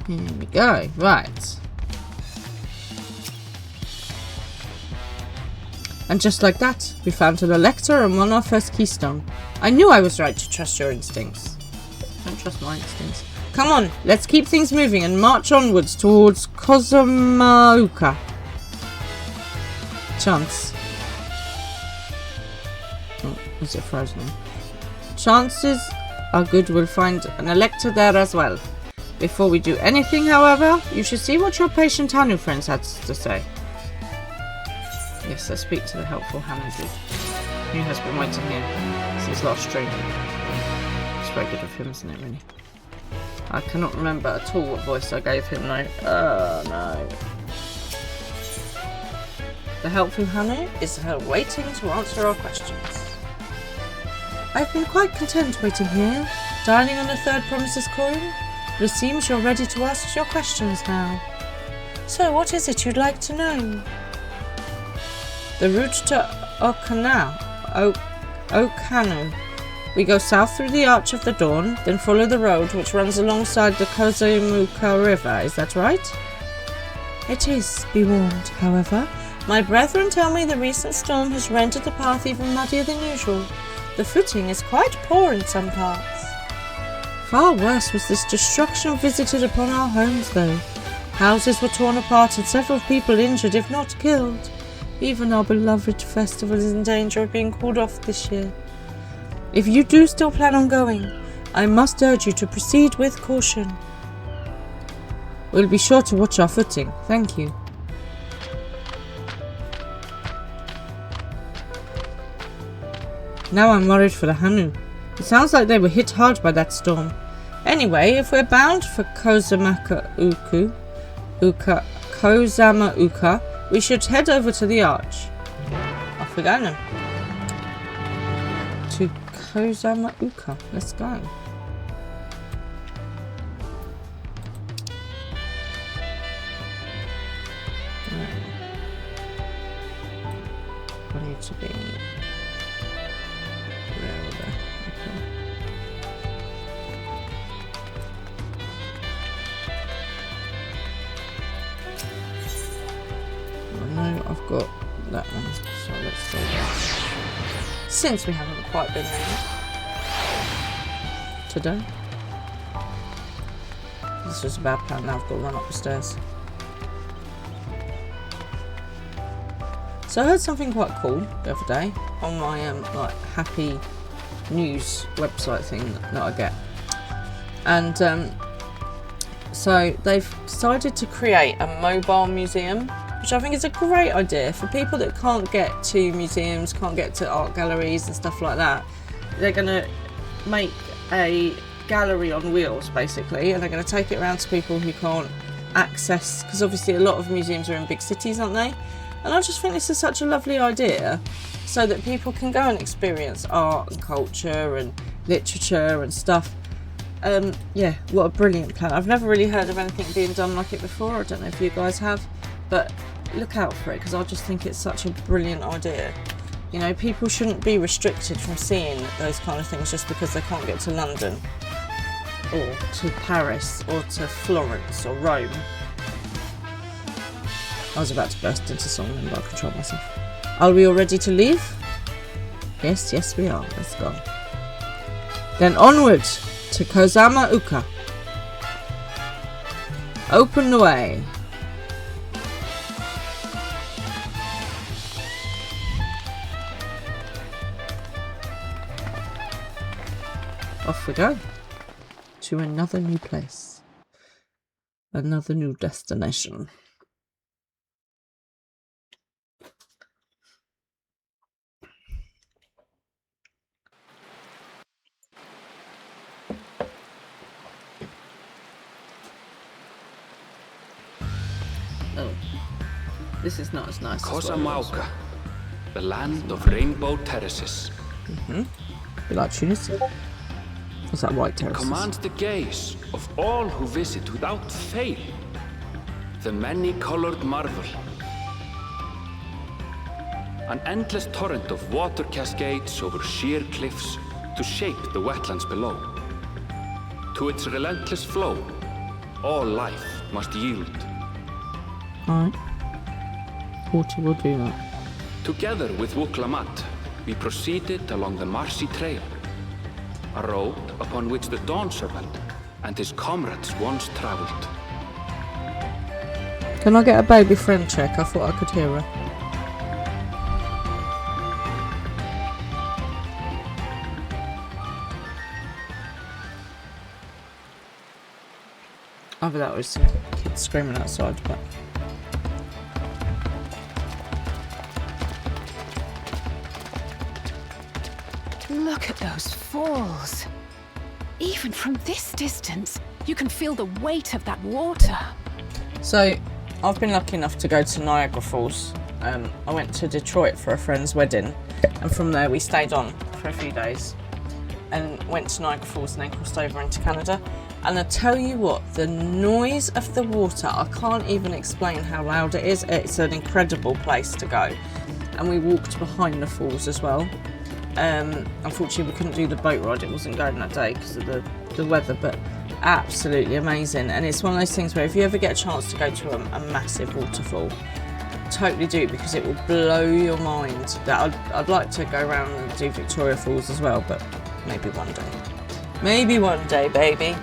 Here we go. Right. And just like that, we found an Elector and won our first keystone. I knew I was right to trust your instincts. Don't trust my instincts. Come on, let's keep things moving and march onwards towards Kozamauka. Chance. Oh, is it frozen? Chances are good we'll find an Elector there as well. Before we do anything, however, you should see what your patient Hanu friends had to say. Yes, I speak to the helpful Hanu dude. He has been waiting here since his last stream. It's very good of him, isn't it, really? I cannot remember at all what voice I gave him, though. Oh, no. The helpful Hanu is waiting to answer our questions. I've been quite content waiting here, dining on a third promises coin. But it seems you're ready to ask your questions now. So, what is it you'd like to know? The route to Okanu. We go south through the Arch of the Dawn, then follow the road which runs alongside the Kozamauka River, is that right? It is, be warned, however. My brethren tell me the recent storm has rendered the path even muddier than usual. The footing is quite poor in some parts. Far worse was this destruction visited upon our homes, though. Houses were torn apart and several people injured, if not killed. Even our beloved festival is in danger of being called off this year. If you do still plan on going, I must urge you to proceed with caution. We'll be sure to watch our footing. Thank you. Now I'm worried for the Hanu. It sounds like they were hit hard by that storm. Anyway, if we're bound for Kozamauka, we should head over to the Arch. Off we go now. To Kozamauka. Let's go. to be. Where are they? Okay. No, I've got that one, so let's do that. Since we haven't quite been there today. This was a bad plan, now I've got to run up the stairs. So I heard something quite cool the other day on my like happy news website thing that I get. And so they've decided to create a mobile museum, which I think is a great idea for people that can't get to museums, can't get to art galleries and stuff like that. They're going to make a gallery on wheels basically, and they're going to take it around to people who can't access, because obviously a lot of museums are in big cities, aren't they? And I just think this is such a lovely idea, so that people can go and experience art and culture and literature and stuff. Yeah, what a brilliant plan. I've never really heard of anything being done like it before. I don't know if you guys have, but look out for it, because I just think it's such a brilliant idea. You know, people shouldn't be restricted from seeing those kind of things just because they can't get to London or to Paris or to Florence or Rome. I was about to burst into song then, but I controlled myself. Are we all ready to leave? Yes, yes we are. Let's go. Then onward to Kozama Uka. Open the way. Off we go. To another new place. Another new destination. Oh, this is not as nice as Kozamauka, the land of rainbow terraces. You like Tunisia? What's that white terraces? Commands the gaze of all who visit without fail. The many-colored marvel. An endless torrent of water cascades over sheer cliffs to shape the wetlands below. To its relentless flow, all life must yield. Alright. Water will do that. Together with Wuklamat, we proceeded along the Marcy Trail, a road upon which the Dawn Serpent and his comrades once traveled. Can I get a baby friend check? I thought I could hear her. Either that was some kids screaming outside, but... Look at those falls. Even from this distance, you can feel the weight of that water. So, I've been lucky enough to go to Niagara Falls. I went to Detroit for a friend's wedding, and from there we stayed on for a few days and went to Niagara Falls and then crossed over into Canada. And I tell you what, the noise of the water, I can't even explain how loud it is. It's an incredible place to go. And we walked behind the falls as well. Unfortunately we couldn't do the boat ride, it wasn't going that day because of the weather, but absolutely amazing. And it's one of those things where if you ever get a chance to go to a massive waterfall, totally do, because it will blow your mind. I'd like to go around and do Victoria Falls as well, but maybe one day. Maybe one day, baby.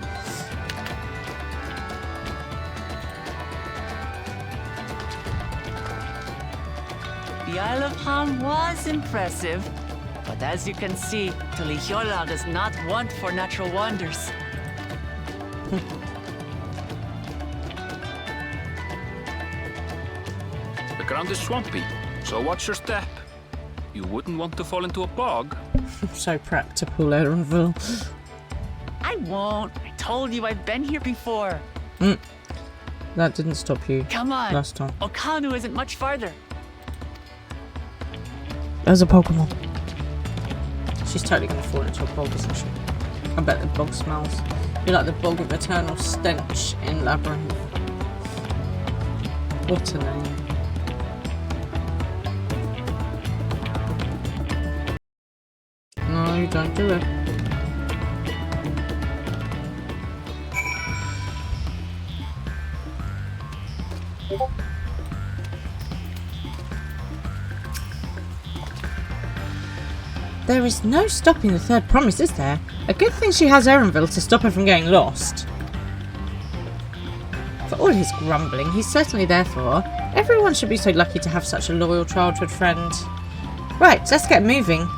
The Isle of Han was impressive, but as you can see, Tulihiola is not one for natural wonders. The ground is swampy, so watch your step. You wouldn't want to fall into a bog. So practical, Erenville. I won't. I told you I've been here before. That didn't stop you. Come on. Last time. Okanu isn't much farther. There's a Pokemon. She's totally going to fall into a bog, isn't she? I bet the bog smells. You're like the bog of eternal stench in Labyrinth. What a name. don't do it. There is no stopping the third promise, is there? A good thing she has Erenville to stop her from getting lost. For all his grumbling, he's certainly there for her. Everyone should be so lucky to have such a loyal childhood friend. Right, let's get moving.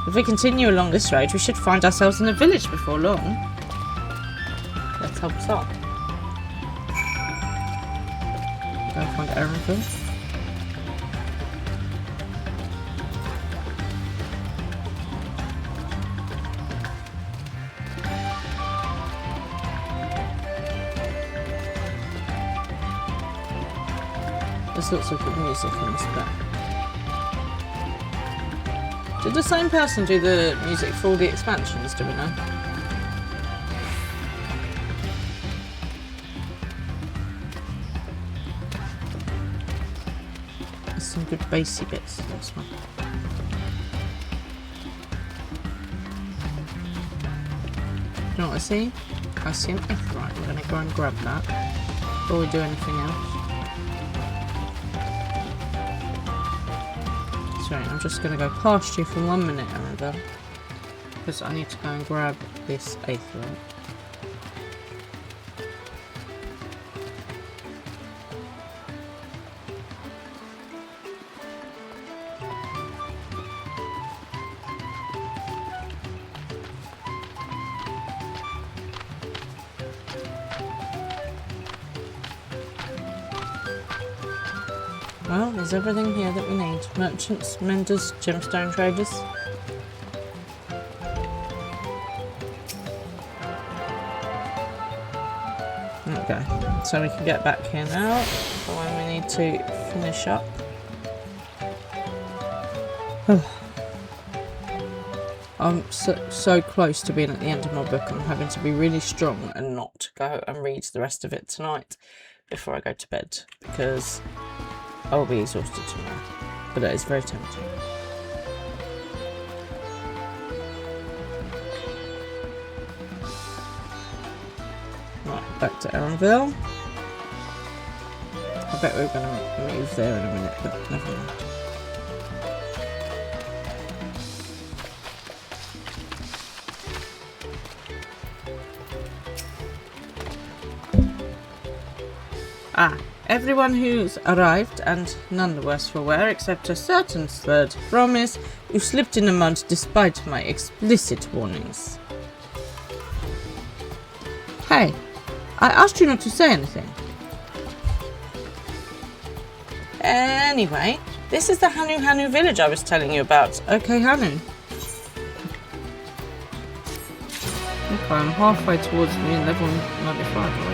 If we continue along this road, we should find ourselves in a village before long. Let's help us on. Go find Erenville. There's lots of good music in this bit. Did the same person do the music for all the expansions, do we know? There's some good bassy bits in this one. You know what I see? I see an Aetheryte. We're going to go and grab that before we do anything else. Sorry, I'm just going to go past you for 1 minute, Erenville, because I need to go and grab this Aetheryte. Well, there's everything here that we need. Merchants, menders, gemstone traders. Okay, so we can get back here now for when we need to finish up. I'm so close to being at the end of my book. I'm having to be really strong and not go and read the rest of it tonight before I go to bed, because I will be exhausted tomorrow, but it is very tempting. Right, back to Erenville. I bet we're going to move there in a minute, but never mind. Everyone who's arrived, and none the worse for wear, except a certain third promise who slipped in the mud despite my explicit warnings. Hey, I asked you not to say anything. Anyway, this is the Hanu village I was telling you about. Okay, Hanu. Okay, I'm halfway towards being level 95 already.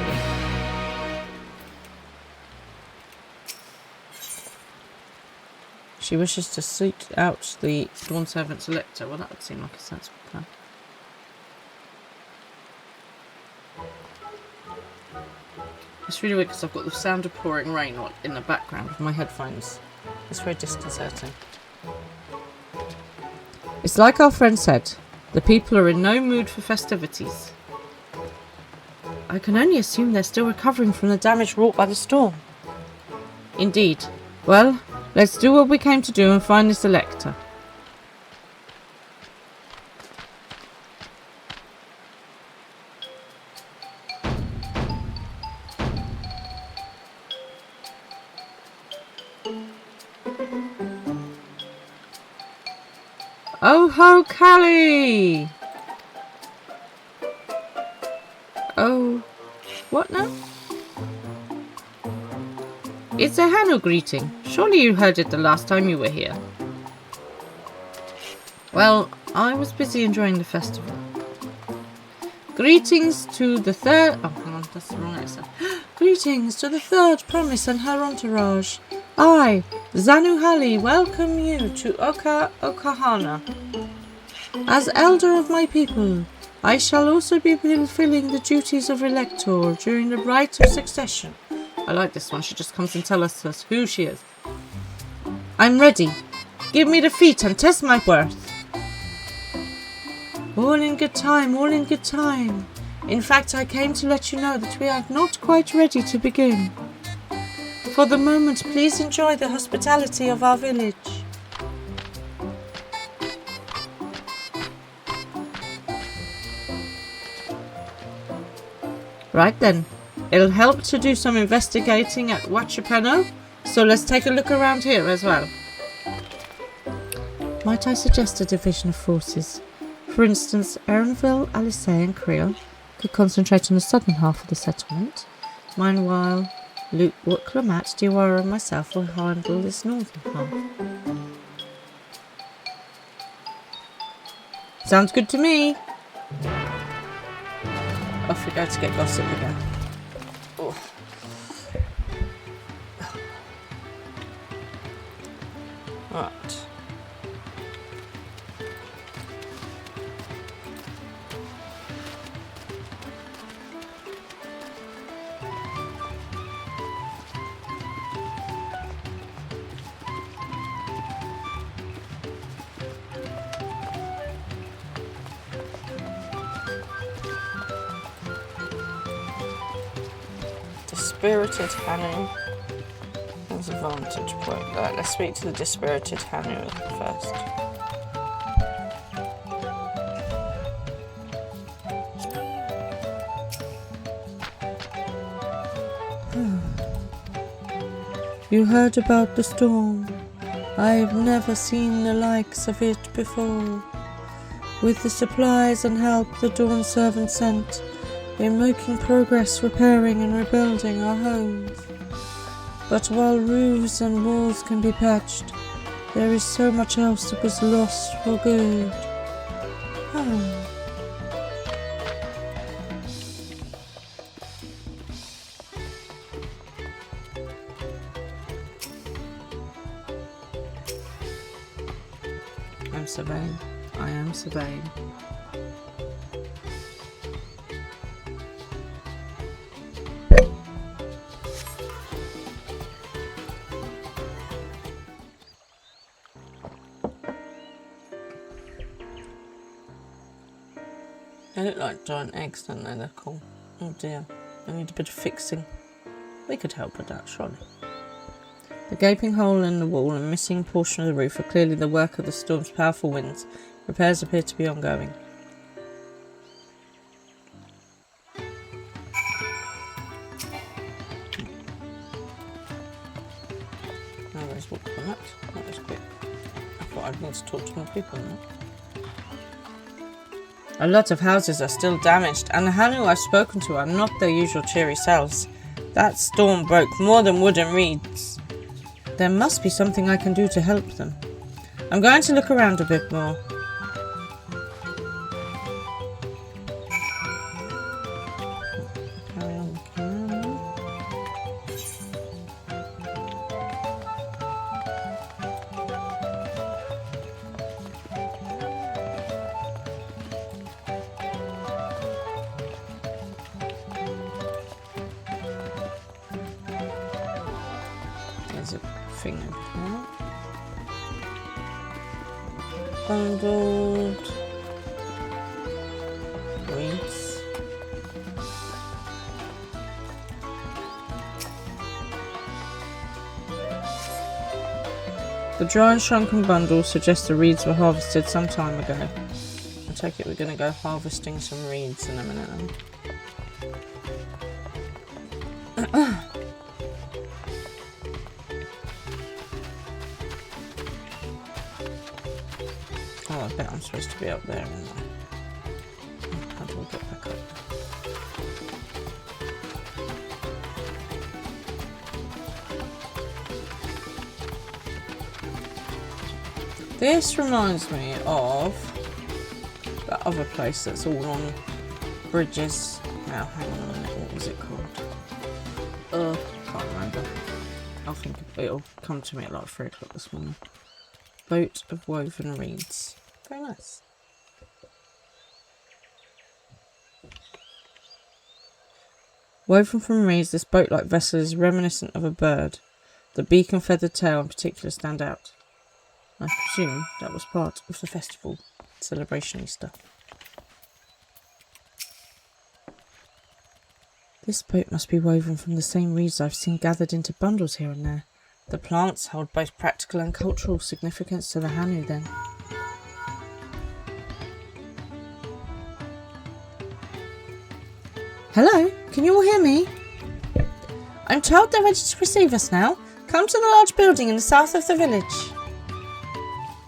She wishes to seek out the Dawn Servant's Elector. Well, that would seem like a sensible plan. It's really weird because I've got the sound of pouring rain in the background of my headphones. It's very disconcerting. It's like our friend said. The people are in no mood for festivities. I can only assume they're still recovering from the damage wrought by the storm. Indeed. Well, let's do what we came to do and find this Elector. Oh ho, Callie! Oh, what now? It's a Hanu greeting. Surely you heard it the last time you were here. Well, I was busy enjoying the festival. Greetings to the third... Oh, hang on, that's the wrong answer. Greetings to the third promise and her entourage. I, Zanuhali, welcome you to Okahana. As elder of my people, I shall also be fulfilling the duties of Elector during the rite of succession. I like this one. She just comes and tells us who she is. I'm ready. Give me the feat and test my worth. All in good time, all in good time. In fact, I came to let you know that we are not quite ready to begin. For the moment, please enjoy the hospitality of our village. Right then, it'll help to do some investigating at Huachapeno, so let's take a look around here as well. Might I suggest a division of forces? For instance, Erenville, Alice and Creel could concentrate on the southern half of the settlement. Meanwhile, Luke, Clamat, Diwara and myself will handle this northern half. Sounds good to me. Off we go to get gossip again. Oh. Right. Dispirited Hanu. There's a vantage point. Right, let's speak to the dispirited Hanu first. You heard about the storm. I've never seen the likes of it before. With the supplies and help the Dawn servant sent, we're making progress repairing and rebuilding our homes. But while roofs and walls can be patched, there is so much else that was lost for good. I'm surveying. I am surveying. They look like giant eggs, don't they? They're cool. Oh dear, they need a bit of fixing. We could help with that, surely. The gaping hole in the wall and missing portion of the roof are clearly the work of the storm's powerful winds. Repairs appear to be ongoing. Now there's walk on that. That was quick. I thought I'd need to talk to more people on that. A lot of houses are still damaged, and the Hanu I've spoken to are not their usual cheery selves. That storm broke more than wood and reeds. There must be something I can do to help them. I'm going to look around a bit more. Carry on the camera. There's a thing over here. Bundled reeds. The dry and shrunken bundles suggest the reeds were harvested some time ago. I take it we're going to go harvesting some reeds in a minute then. Oh, I bet I'm supposed to be up there, aren't I? How do we get back up? This reminds me of that other place that's all on bridges. Now, hang on a minute, what was it called? Can't remember. I think it'll come to me at like 3 o'clock this morning. Boat of woven reeds. Very nice. Woven from reeds, this boat-like vessel is reminiscent of a bird. The beak and feathered tail in particular stand out. I presume that was part of the festival celebration Easter. This boat must be woven from the same reeds I've seen gathered into bundles here and there. The plants hold both practical and cultural significance to the Hanu then. Hello, can you all hear me? I'm told they're ready to receive us now. Come to the large building in the south of the village.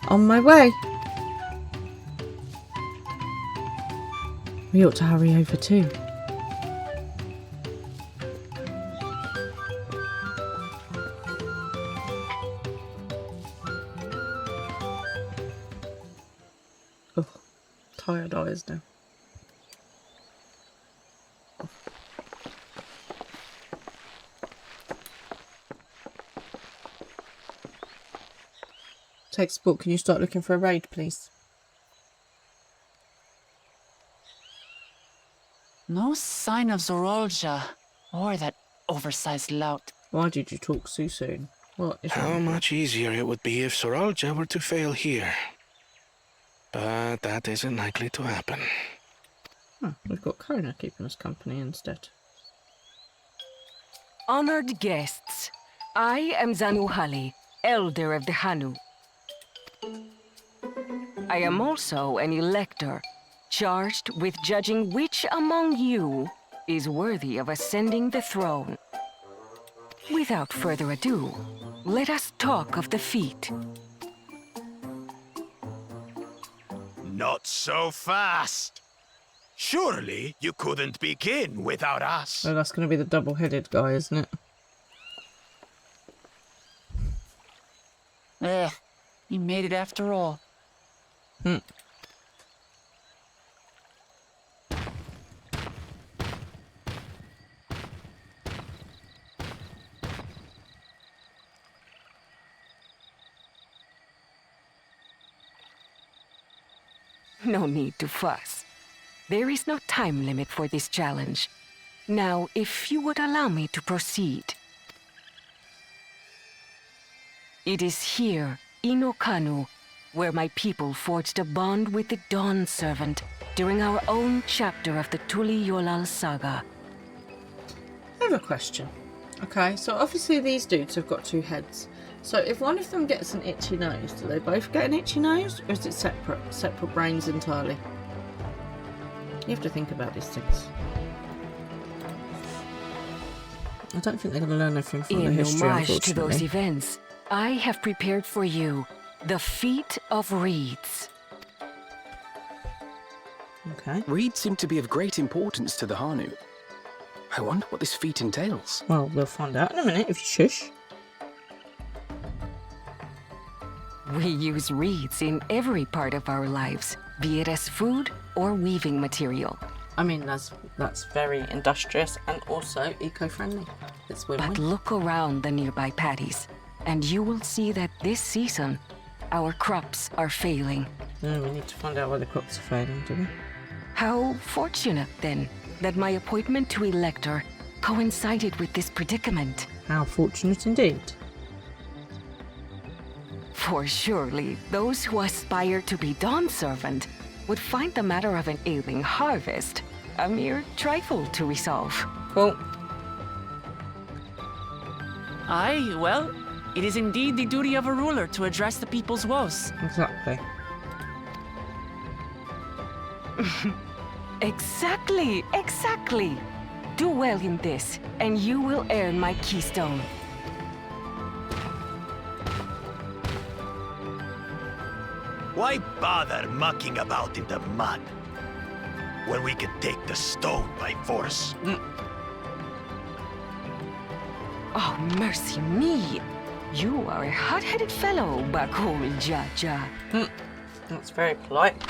On my way. We ought to hurry over too. Oh, tired eyes now. Textbook, can you start looking for a raid, please? No sign of Zorolja or that oversized lout. Why did you talk so soon? What is How wrong? much easier it would be if Soralja were to fail here. But that isn't likely to happen. Oh, we've got Kona keeping us company instead. Honored guests, I am Zanuhali, Elder of the Hanu. I am also an elector, charged with judging which among you is worthy of ascending the throne. Without further ado, let us talk of the feat. Not so fast. Surely you couldn't begin without us. Well, that's going to be the double-headed guy, isn't it? You made it after all. No need to fuss. There is no time limit for this challenge. Now, if you would allow me to proceed. It is here, in Okanu, where my people forged a bond with the Dawn Servant during our own chapter of the Tuli Yolal saga. I have a question. Okay, so obviously these dudes have got two heads. So if one of them gets an itchy nose, do they both get an itchy nose? Or is it separate brains entirely? You have to think about these things. I don't think they're going to learn anything from the In history, homage to those unfortunately. events, I have prepared for you the Feat of Reeds. Okay. Reeds seem to be of great importance to the Hanu. I wonder what this feat entails. Well, we'll find out in a minute if you shush. We use reeds in every part of our lives, be it as food or weaving material. I mean, that's very industrious and also eco-friendly. It's win-win. But look around the nearby paddies, and you will see that this season, our crops are failing. We need to find out why the crops are failing, do we? How fortunate, then, that my appointment to Elector coincided with this predicament. How fortunate indeed. For surely, those who aspire to be Dawn Servant would find the matter of an ailing harvest a mere trifle to resolve. Well, Aye, well, it is indeed the duty of a ruler to address the people's woes. exactly. Exactly. Do well in this, and you will earn my keystone. Why bother mucking about in the mud when we can take the stone by force? Oh, mercy me! You are a hot-headed fellow, Bakul Jaja. That's very polite.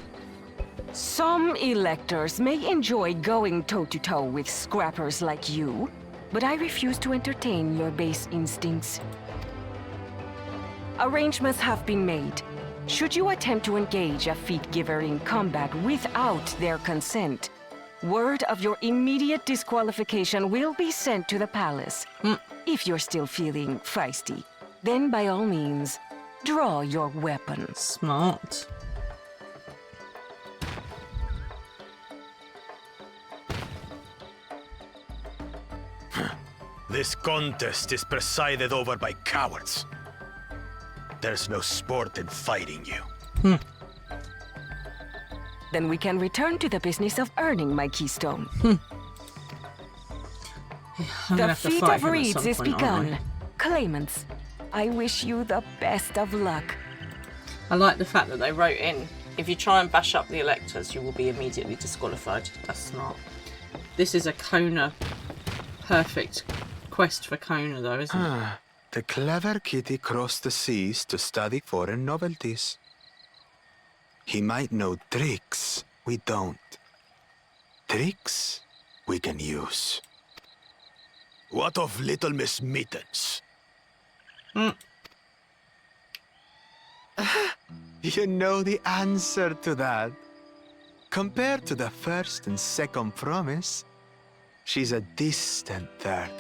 Some electors may enjoy going toe-to-toe with scrappers like you, but I refuse to entertain your base instincts. Arrangements have been made. Should you attempt to engage a feat giver in combat without their consent, word of your immediate disqualification will be sent to the palace. If you're still feeling feisty, then by all means, draw your weapon. Smart. This contest is presided over by cowards. There's no sport in fighting you. Then we can return to the business of earning my keystone. The feat of reeds is begun. Claimants, I wish you the best of luck. I like the fact that they wrote in, if you try and bash up the electors, you will be immediately disqualified. That's smart. This is a Kona perfect quest for Kona, though, isn't it? The clever kitty crossed the seas to study foreign novelties. He might know tricks we don't. Tricks we can use. What of Little Miss Mittens? You know the answer to that. Compared to the first and second promise, she's a distant third.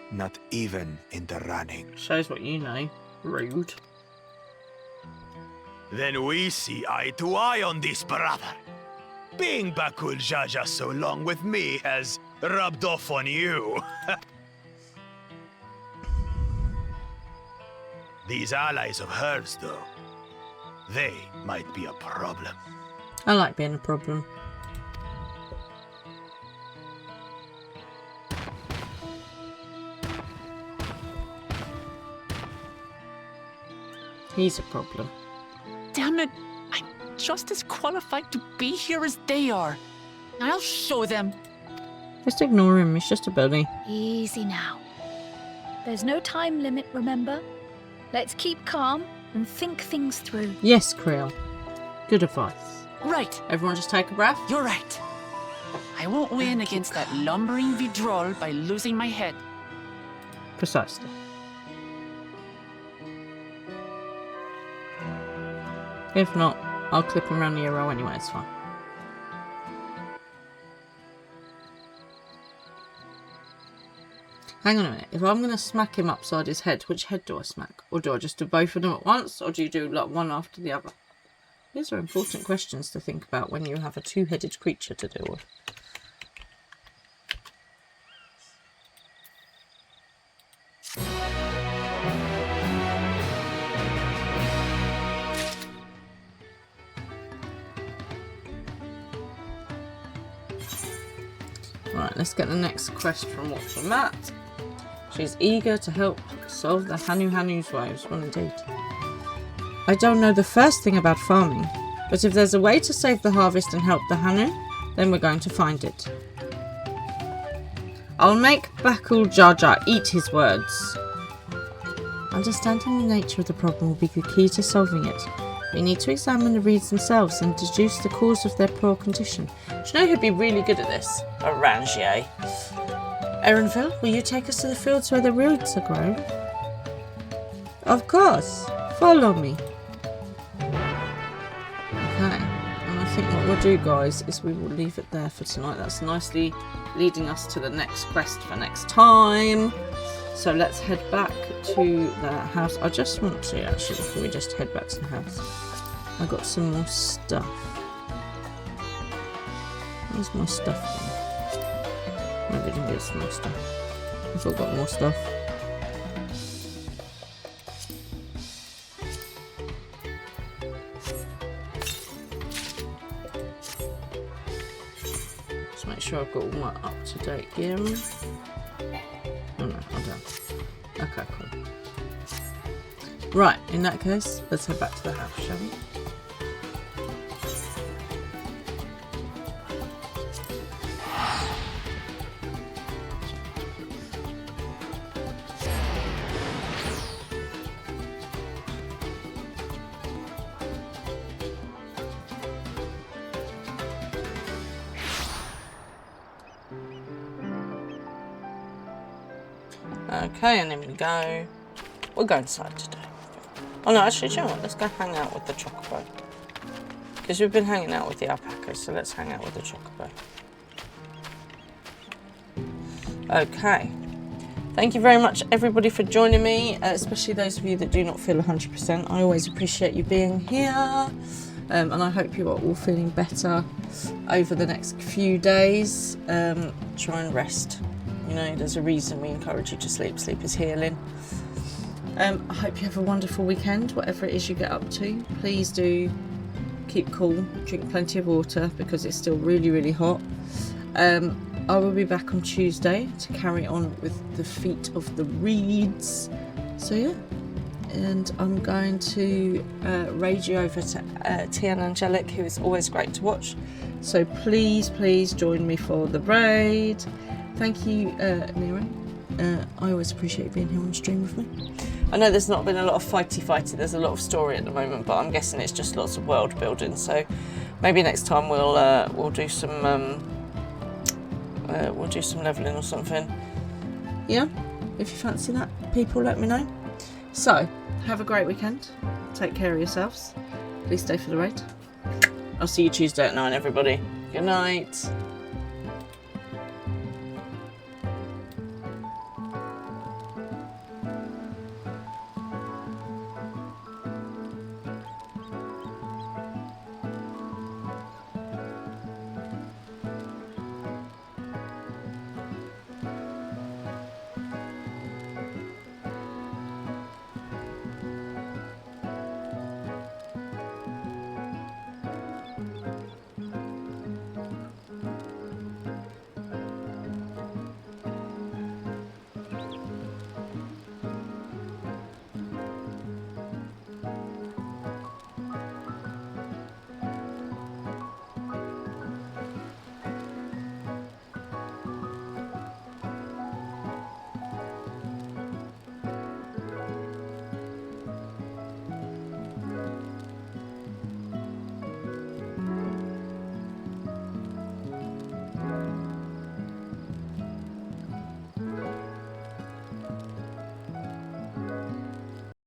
Not even in the running. Shows what you know. Rude. Then we see eye to eye on this, brother. Being Bakul Jaja so long with me has rubbed off on you. These allies of hers, though, they might be a problem. I like being a problem. He's a problem. Damn it! I'm just as qualified to be here as they are. I'll show them. Just ignore him, he's just a bunny. Easy now. There's no time limit, remember? Let's keep calm and think things through. Yes, Creel. Good advice. Right. Everyone just take a breath. You're right. I won't win against that lumbering Vidrol by losing my head. Precisely. If not, I'll clip him around the ear anyway, it's fine. Hang on a minute, if I'm going to smack him upside his head, which head do I smack? Or do I just do both of them at once, or do you do like one after the other? These are important questions to think about when you have a two-headed creature to deal with. Right, let's get the next quest from what's from that. She's eager to help solve the Hanu-Hanu's woes. Well, indeed. I don't know the first thing about farming, but if there's a way to save the harvest and help the Hanu, then we're going to find it. I'll make Bakul Jaja eat his words. Understanding the nature of the problem will be the key to solving it. We need to examine the reeds themselves and deduce the cause of their poor condition. Do you know who'd be really good at this? A Rangier. Erenville, will you take us to the fields where the reeds are grown? Of course. Follow me. Okay. And I think what we'll do, guys, is we will leave it there for tonight. That's nicely leading us to the next quest for next time. So let's head back to the house. I just want to, actually, before we just head back to the house, I got some more stuff. Where's my stuff then? Maybe I didn't get some more stuff. I thought I got more stuff. Just make sure I've got all my up-to-date gear on. Oh no, I don't. Okay, cool. Right, in that case, let's head back to the house, shall we? Okay, and then we go. We'll go inside today. Oh no, actually, do you know what? Let's go hang out with the chocobo. Because we've been hanging out with the alpacas, so let's hang out with the chocobo. Okay. Thank you very much, everybody, for joining me, especially those of you that do not feel 100%. I always appreciate you being here. And I hope you are all feeling better over the next few days. Try and rest. You know, there's a reason we encourage you to sleep. Sleep is healing. I hope you have a wonderful weekend, whatever it is you get up to. Please do keep cool, drink plenty of water because it's still really, really hot. I will be back on Tuesday to carry on with the Feet of the Reeds. So yeah, and I'm going to raid you over to Tian Angelic, who is always great to watch. So please, please join me for the raid. Thank you, Nero. I always appreciate you being here on stream with me. I know there's not been a lot of fighty. There's a lot of story at the moment, but I'm guessing it's just lots of world building. So maybe next time we'll do some leveling or something. Yeah, if you fancy that, people, let me know. So have a great weekend. Take care of yourselves. Please stay for the raid. I'll see you Tuesday at 9, everybody. Good night.